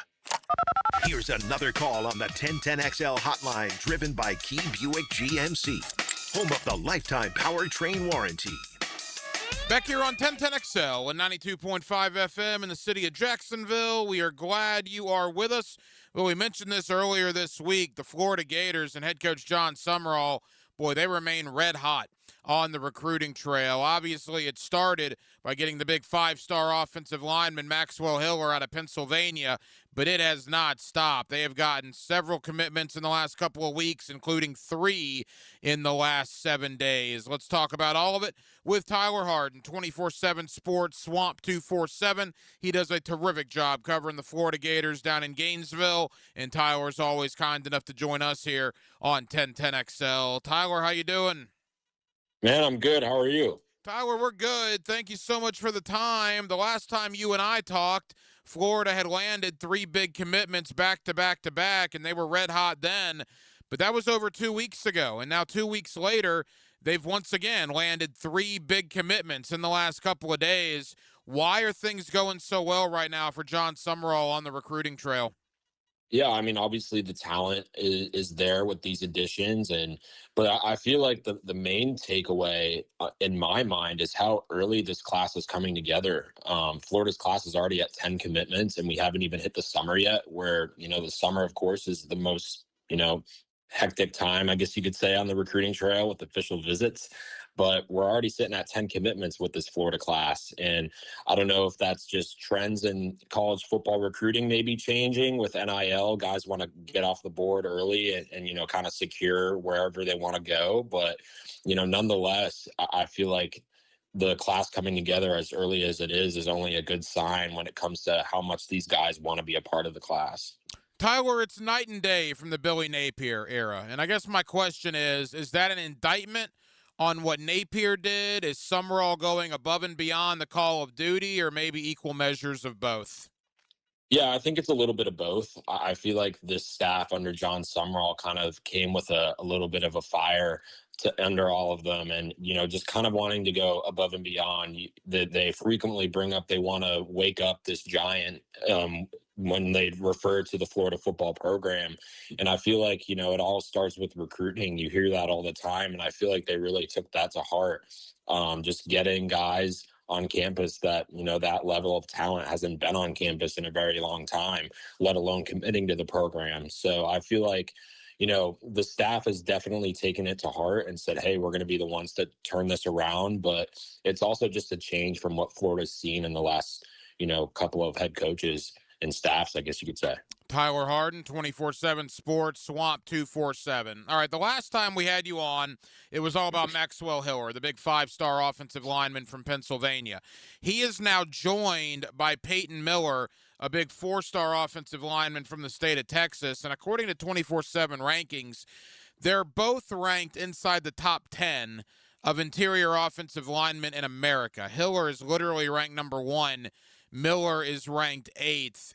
Here's another call on the 1010XL hotline, driven by Key Buick GMC, home of the lifetime powertrain warranty. Back here on 1010XL and 92.5 FM in the city of Jacksonville. We are glad you are with us. Well, we mentioned this earlier this week. The Florida Gators and head coach John Summerall, boy, they remain red hot on the recruiting trail. Obviously, it started by getting the big 5-star offensive lineman Maxwell Hiller out of Pennsylvania, but it has not stopped. They have gotten several commitments in the last couple of weeks, including 3 in the last 7 days. Let's talk about all of it with Tyler Harden, 24/7 Sports Swamp 247. He does a terrific job covering the Florida Gators down in Gainesville, and Tyler's always kind enough to join us here on 1010XL. Tyler, how you doing? Man, I'm good. How are you? Tyler, we're good. Thank you so much for the time. The last time you and I talked, Florida had landed 3 big commitments back to back to back, and they were red hot then. But that was over 2 weeks ago. And now 2 weeks later, they've once again landed 3 big commitments in the last couple of days. Why are things going so well right now for John Summerall on the recruiting trail? Yeah, I mean, obviously the talent is there with these additions, but I feel like the main takeaway in my mind is how early this class is coming together. Florida's class is already at 10 commitments, and we haven't even hit the summer yet, where, the summer, of course, is the most, hectic time, I guess you could say, on the recruiting trail with official visits. But we're already sitting at 10 commitments with this Florida class. And I don't know if that's just trends in college football recruiting maybe changing with NIL. Guys want to get off the board early and kind of secure wherever they want to go. But, nonetheless, I feel like the class coming together as early as it is only a good sign when it comes to how much these guys want to be a part of the class. Tyler, it's night and day from the Billy Napier era. And I guess my question is that an indictment on what Napier did? Is Summerall going above and beyond the call of duty, or maybe equal measures of both? Yeah, I think it's a little bit of both. I feel like this staff under John Summerall kind of came with a little bit of a fire under all of them, and just kind of wanting to go above and beyond. They frequently bring up they want to wake up this giant when they refer to the Florida football program, and I feel like it all starts with recruiting. You hear that all the time, and I feel like they really took that to heart. Just getting guys on campus that that level of talent hasn't been on campus in a very long time, let alone committing to the program. So I feel like the staff has definitely taken it to heart and said, hey, we're going to be the ones that turn this around. But it's also just a change from what Florida's seen in the last, couple of head coaches and staffs, I guess you could say. Tyler Harden, 24/7 Sports, Swamp 247. All right, the last time we had you on, it was all about Maxwell Hiller, the big 5-star offensive lineman from Pennsylvania. He is now joined by Peyton Miller, a big 4-star offensive lineman from the state of Texas. And according to 24/7 rankings, they're both ranked inside the top 10 of interior offensive linemen in America. Hiller is literally ranked number 1. Miller is ranked 8th.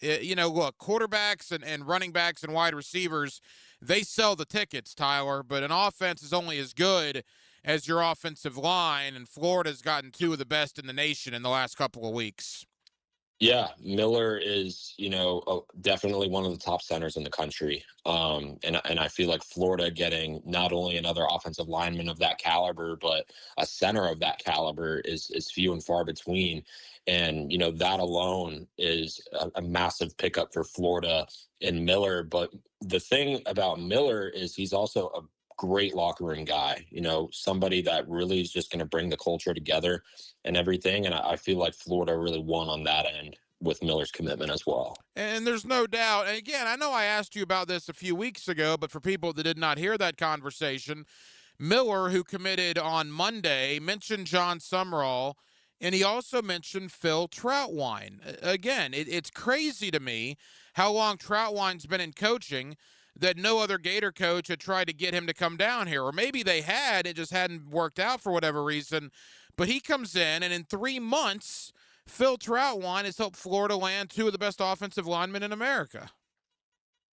Look, quarterbacks and running backs and wide receivers, they sell the tickets, Tyler, but an offense is only as good as your offensive line, and Florida's gotten 2 of the best in the nation in the last couple of weeks. Yeah, Miller is, definitely one of the top centers in the country. And I feel like Florida getting not only another offensive lineman of that caliber, but a center of that caliber is few and far between. And, that alone is a massive pickup for Florida and Miller. But the thing about Miller is he's also a great locker room guy, somebody that really is just going to bring the culture together and everything. And I feel like Florida really won on that end with Miller's commitment as well. And there's no doubt. And again, I know I asked you about this a few weeks ago, but for people that did not hear that conversation, Miller, who committed on Monday, mentioned John Summerall, and he also mentioned Phil Trautwein. Again, it's crazy to me how long Trautwein's been in coaching. that no other Gator coach had tried to get him to come down here. Or maybe they had, it just hadn't worked out for whatever reason. But he comes in, and in 3 months, Phil Trautwein has helped Florida land 2 of the best offensive linemen in America.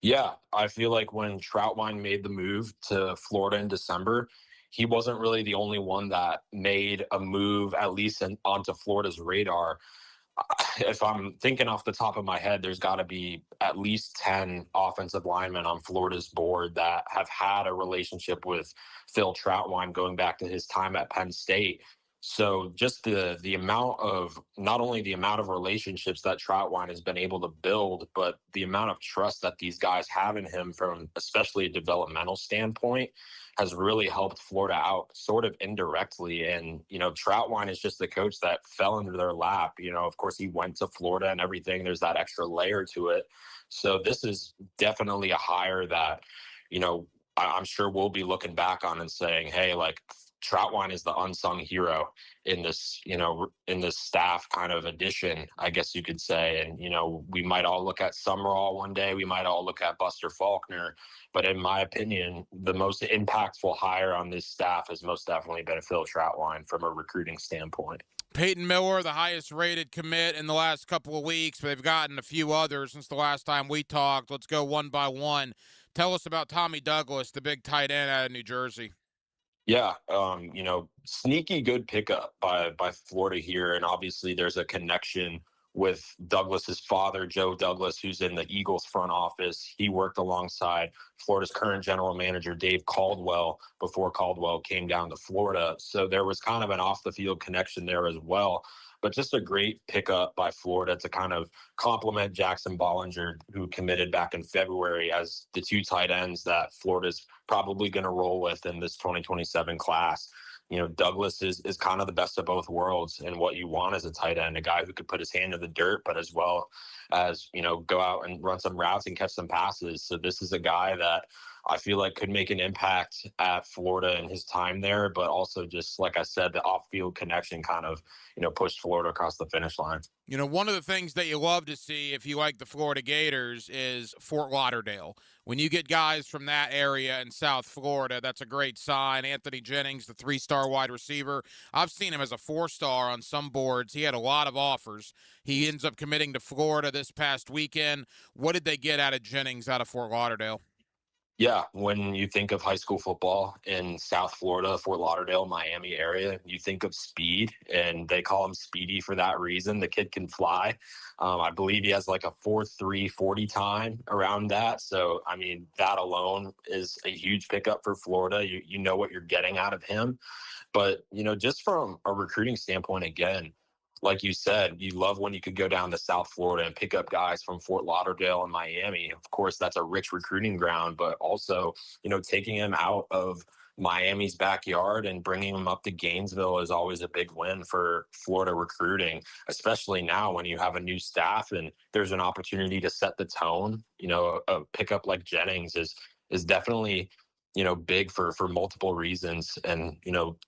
Yeah, I feel like when Trautwein made the move to Florida in December, he wasn't really the only one that made a move, at least onto Florida's radar. If I'm thinking off the top of my head, there's got to be at least 10 offensive linemen on Florida's board that have had a relationship with Phil Trautwein going back to his time at Penn State. So just the amount of, not only the amount of relationships that Trautwein has been able to build, but the amount of trust that these guys have in him from especially a developmental standpoint has really helped Florida out sort of indirectly. And, Trautwein is just the coach that fell into their lap. Of course, he went to Florida and everything. There's that extra layer to it. So this is definitely a hire that, I'm sure we'll be looking back on and saying, hey, like, Trautwein is the unsung hero in this, in this staff kind of addition, I guess you could say. And, we might all look at Summerall one day. We might all look at Buster Faulkner. But in my opinion, the most impactful hire on this staff has most definitely been Phil Trautwein from a recruiting standpoint. Peyton Miller, the highest rated commit in the last couple of weeks. But they've gotten a few others since the last time we talked. Let's go one by one. Tell us about Tommy Douglas, the big tight end out of New Jersey. Yeah, sneaky good pickup by Florida here. And obviously there's a connection with Douglas's father, Joe Douglas, who's in the Eagles front office. He worked alongside Florida's current general manager, Dave Caldwell, before Caldwell came down to Florida. So there was kind of an off the field connection there as well. But just a great pickup by Florida to kind of complement Jackson Bollinger, who committed back in February, as the 2 tight ends that Florida's probably going to roll with in this 2027 class. Douglas is kind of the best of both worlds, and what you want as a tight end, a guy who could put his hand in the dirt, but as well as, go out and run some routes and catch some passes. So this is a guy that I feel like could make an impact at Florida in his time there, but also just, like I said, the off-field connection kind of, pushed Florida across the finish line. One of the things that you love to see if you like the Florida Gators is Fort Lauderdale. When you get guys from that area in South Florida, that's a great sign. Anthony Jennings, the 3-star wide receiver, I've seen him as a 4-star on some boards. He had a lot of offers. He ends up committing to Florida this past weekend. What did they get out of Jennings out of Fort Lauderdale? Yeah, when you think of high school football in South Florida, Fort Lauderdale, Miami area, you think of speed, and they call him Speedy for that reason. The kid can fly. I believe he has like a 4.3 40 time around that. So, that alone is a huge pickup for Florida. You know what you're getting out of him. But, just from a recruiting standpoint, again, like you said, you love when you could go down to South Florida and pick up guys from Fort Lauderdale and Miami. Of course, that's a rich recruiting ground, but also, taking him out of Miami's backyard and bringing him up to Gainesville is always a big win for Florida recruiting, especially now when you have a new staff and there's an opportunity to set the tone. A pickup like Jennings is definitely, big for multiple reasons. And,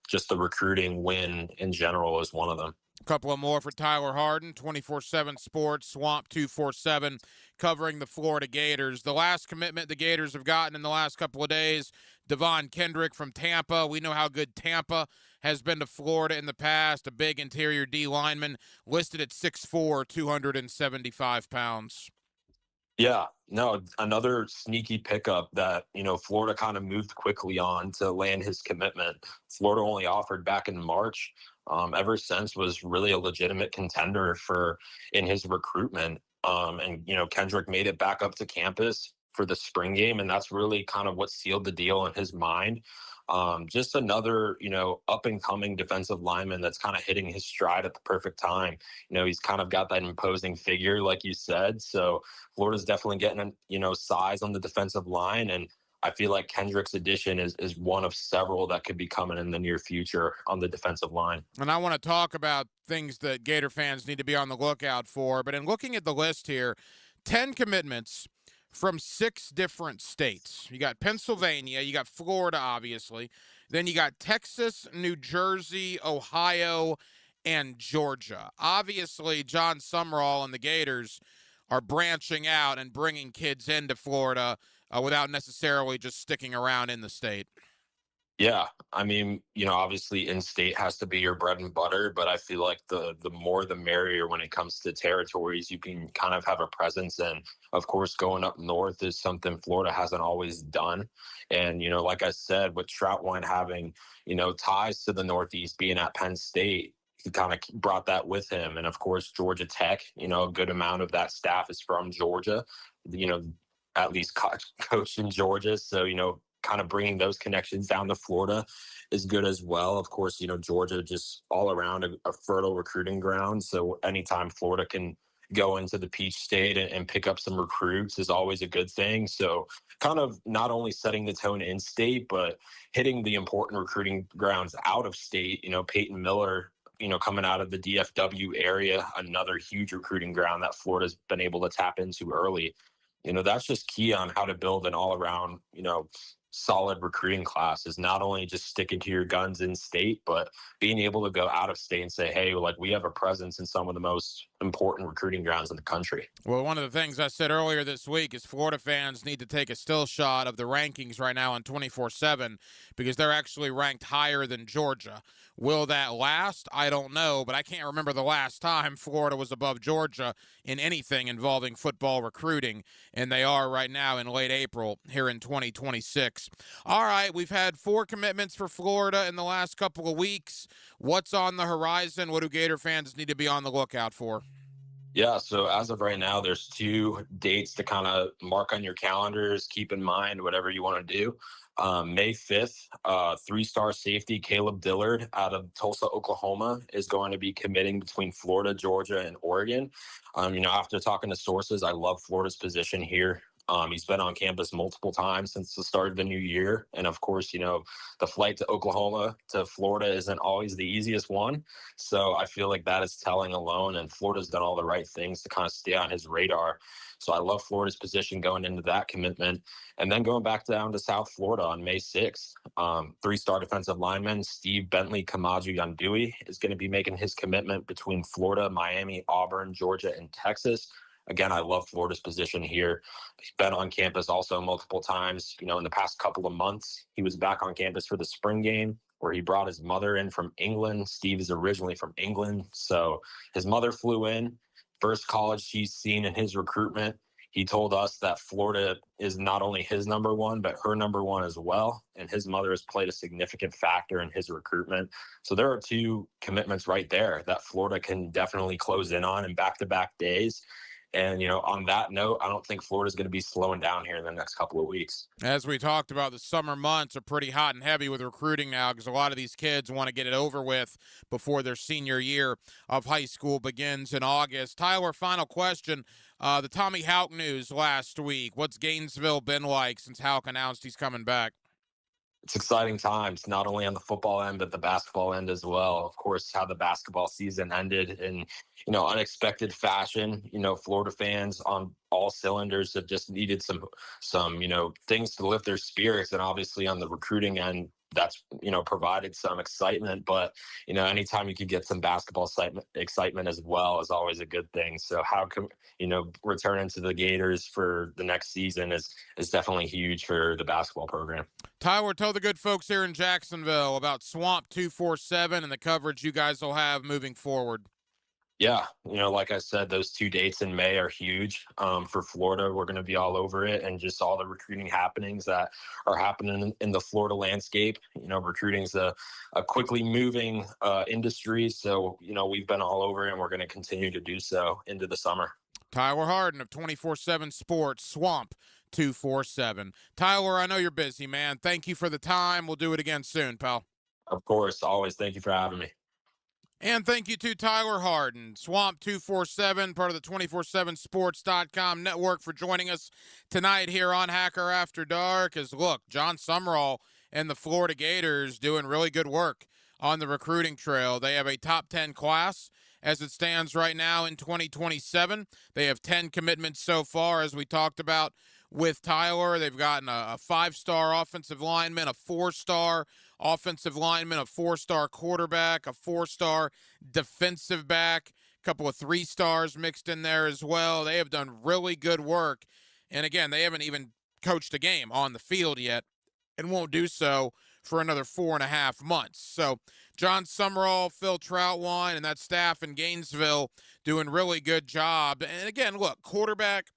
just the recruiting win in general is one of them. A couple of more for Tyler Harden, 24/7 Sports, Swamp 247, covering the Florida Gators. The last commitment the Gators have gotten in the last couple of days, Devon Kendrick from Tampa. We know how good Tampa has been to Florida in the past, a big interior D lineman, listed at 6'4", 275 pounds. Yeah, no, another sneaky pickup that, Florida kind of moved quickly on to land his commitment. Florida only offered back in March. Ever since was really a legitimate contender in his recruitment. And Kendrick made it back up to campus for the spring game, and that's really kind of what sealed the deal in his mind. Just another, up and coming defensive lineman that's kind of hitting his stride at the perfect time. He's kind of got that imposing figure, like you said. So Florida's definitely getting, size on the defensive line. And I feel like Kendrick's addition is one of several that could be coming in the near future on the defensive line. And I want to talk about things that Gator fans need to be on the lookout for. But in looking at the list here, 10 commitments from 6 different states. You got Pennsylvania, you got Florida, obviously. Then you got Texas, New Jersey, Ohio, and Georgia. Obviously, John Summerall and the Gators are branching out and bringing kids into Florida without necessarily just sticking around in the state. Yeah, I mean, obviously in-state has to be your bread and butter, but I feel like the more the merrier when it comes to territories you can kind of have a presence in. Of course, going up north is something Florida hasn't always done. And, like I said, with Troutwine having, ties to the Northeast, being at Penn State, he kind of brought that with him. And of course, Georgia Tech, a good amount of that staff is from Georgia, at least coached in Georgia. So, kind of bringing those connections down to Florida is good as well. Of course, Georgia just all around a fertile recruiting ground. So anytime Florida can go into the Peach State and pick up some recruits is always a good thing. So kind of not only setting the tone in state, but hitting the important recruiting grounds out of state. Peyton Miller, coming out of the DFW area, another huge recruiting ground that Florida's been able to tap into early. That's just key on how to build an all around, solid recruiting class, is not only just sticking to your guns in state, but being able to go out of state and say, hey, like, we have a presence in some of the most important recruiting grounds in the country. Well, one of the things I said earlier this week is Florida fans need to take a still shot of the rankings right now on 24/7 because they're actually ranked higher than Georgia. Will that last? I don't know, but I can't remember the last time Florida was above Georgia in anything involving football recruiting, and they are right now in late April here in 2026. All right, we've had 4 commitments for Florida in the last couple of weeks. What's on the horizon? What do Gator fans need to be on the lookout for? Yeah, so as of right now, there's 2 dates to kind of mark on your calendars. Keep in mind whatever you want to do. May 5th, 3-star safety Caleb Dillard out of Tulsa, Oklahoma, is going to be committing between Florida, Georgia, and Oregon. After talking to sources, I love Florida's position here. He's been on campus multiple times since the start of the new year. And of course, the flight to Oklahoma to Florida isn't always the easiest one. So I feel like that is telling alone. And Florida's done all the right things to kind of stay on his radar. So I love Florida's position going into that commitment. And then going back down to South Florida on May 6th, 3-star defensive lineman Steve Bentley Kamaju Yandui is going to be making his commitment between Florida, Miami, Auburn, Georgia, and Texas. Again, I love Florida's position here. He's been on campus also multiple times. In the past couple of months, he was back on campus for the spring game where he brought his mother in from England. Steve is originally from England. So his mother flew in. First college she's seen in his recruitment. He told us that Florida is not only his number one, but her number one as well. And his mother has played a significant factor in his recruitment. So there are 2 commitments right there that Florida can definitely close in on in back-to-back days. And, on that note, I don't think Florida's going to be slowing down here in the next couple of weeks. As we talked about, the summer months are pretty hot and heavy with recruiting now because a lot of these kids want to get it over with before their senior year of high school begins in August. Tyler, final question. The Tommy Houck news last week. What's Gainesville been like since Houck announced he's coming back? It's exciting times, not only on the football end, but the basketball end as well. Of course, how the basketball season ended in, unexpected fashion. Florida fans on all cylinders have just needed some, things to lift their spirits. And obviously on the recruiting end, that's, provided some excitement. But, anytime you could get some basketball excitement as well is always a good thing. So how can, returning to the Gators for the next season is definitely huge for the basketball program. Tyler, tell the good folks here in Jacksonville about Swamp 247 and the coverage you guys will have moving forward. Yeah, like I said, those 2 dates in May are huge for Florida. We're going to be all over it, and just all the recruiting happenings that are happening in the Florida landscape. Recruiting is a quickly moving industry. So, we've been all over it, and we're going to continue to do so into the summer. Tyler Harden of 24/7 Sports, Swamp 247. Tyler, I know you're busy, man. Thank you for the time. We'll do it again soon, pal. Of course, always. Thank you for having me. And thank you to Tyler Harden, Swamp 247, part of the 247sports.com network, for joining us tonight here on Hacker After Dark. As look, John Sumrall and the Florida Gators doing really good work on the recruiting trail. They have a top 10 class as it stands right now in 2027. They have 10 commitments so far, as we talked about with Tyler. They've gotten a 5-star offensive lineman, a 4-star offensive lineman, a 4-star quarterback, a 4-star defensive back, a couple of 3 stars mixed in there as well. They have done really good work. And again, they haven't even coached a game on the field yet and won't do so for another 4.5 months. So John Summerall, Phil Troutwine, and that staff in Gainesville doing really good job. And again, look, quarterback,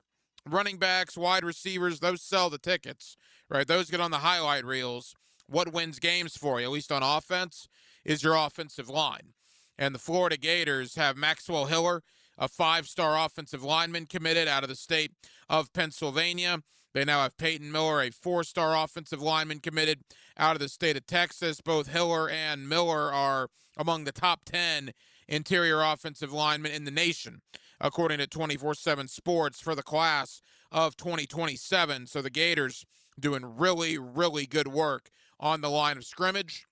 running backs, wide receivers, those sell the tickets, right? Those get on the highlight reels. What wins games for you, at least on offense, is your offensive line. And the Florida Gators have Maxwell Hiller, a 5-star offensive lineman committed out of the state of Pennsylvania. They now have Peyton Miller, a 4-star offensive lineman committed out of the state of Texas. Both Hiller and Miller are among the top 10 interior offensive linemen in the nation, according to 24/7 Sports for the class of 2027. So the Gators doing really, really good work on the line of scrimmage.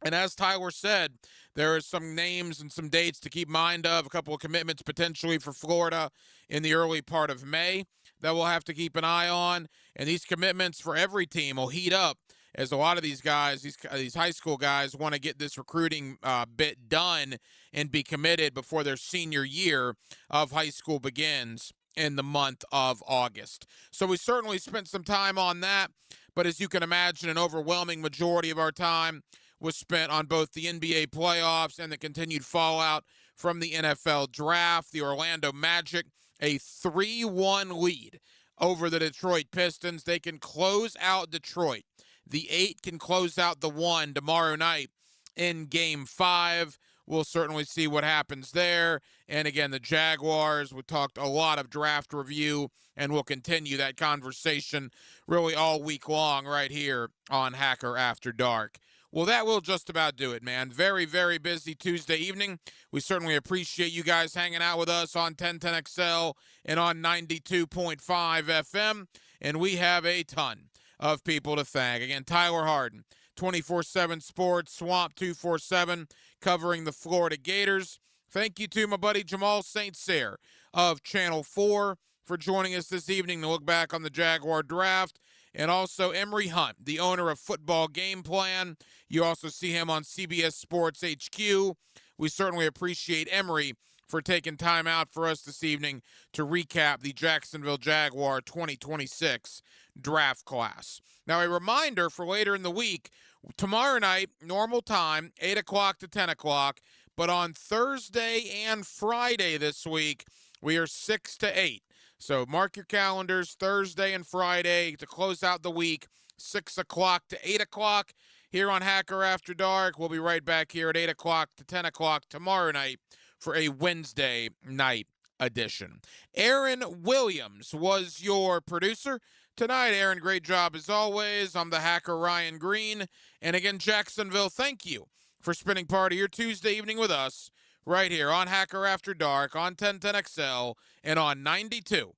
And as Tyler said, there are some names and some dates to keep mind of, a couple of commitments potentially for Florida in the early part of May that we'll have to keep an eye on. And these commitments for every team will heat up as a lot of these guys, these high school guys, want to get this recruiting bit done and be committed before their senior year of high school begins in the month of August. So we certainly spent some time on that, but as you can imagine, an overwhelming majority of our time was spent on both the NBA playoffs and the continued fallout from the NFL draft. The Orlando Magic, a 3-1 lead over the Detroit Pistons. They can close out Detroit. The 8 can close out the 1 tomorrow night in Game 5. We'll certainly see what happens there. And again, the Jaguars, we talked a lot of draft review, and we'll continue that conversation really all week long right here on Hacker After Dark. Well, that will just about do it, man. Very, very busy Tuesday evening. We certainly appreciate you guys hanging out with us on 1010XL and on 92.5 FM. And we have a ton of people to thank. Again, Tyler Harden, 24/7 Sports, Swamp 247, covering the Florida Gators. Thank you to my buddy Jamal St. Cyr of Channel 4 for joining us this evening to look back on the Jaguar draft. And also Emery Hunt, the owner of Football Game Plan. You also see him on CBS Sports HQ. We certainly appreciate Emery for taking time out for us this evening to recap the Jacksonville Jaguar 2026 draft class. Now, a reminder for later in the week, tomorrow night, normal time, 8 o'clock to 10 o'clock, but on Thursday and Friday this week, we are 6 to 8. So mark your calendars, Thursday and Friday to close out the week, 6 o'clock to 8 o'clock here on Hacker After Dark. We'll be right back here at 8 o'clock to 10 o'clock tomorrow night for a Wednesday night edition. Aaron Williams was your producer tonight. Aaron, great job as always. I'm the Hacker Ryan Green. And again, Jacksonville, thank you for spending part of your Tuesday evening with us right here on Hacker After Dark on 1010XL and on 92.5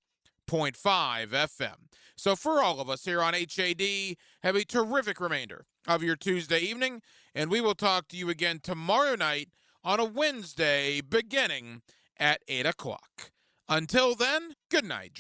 FM. So for all of us here on HAD, have a terrific remainder of your Tuesday evening, and we will talk to you again tomorrow night on a Wednesday beginning at 8 o'clock. Until then, good night.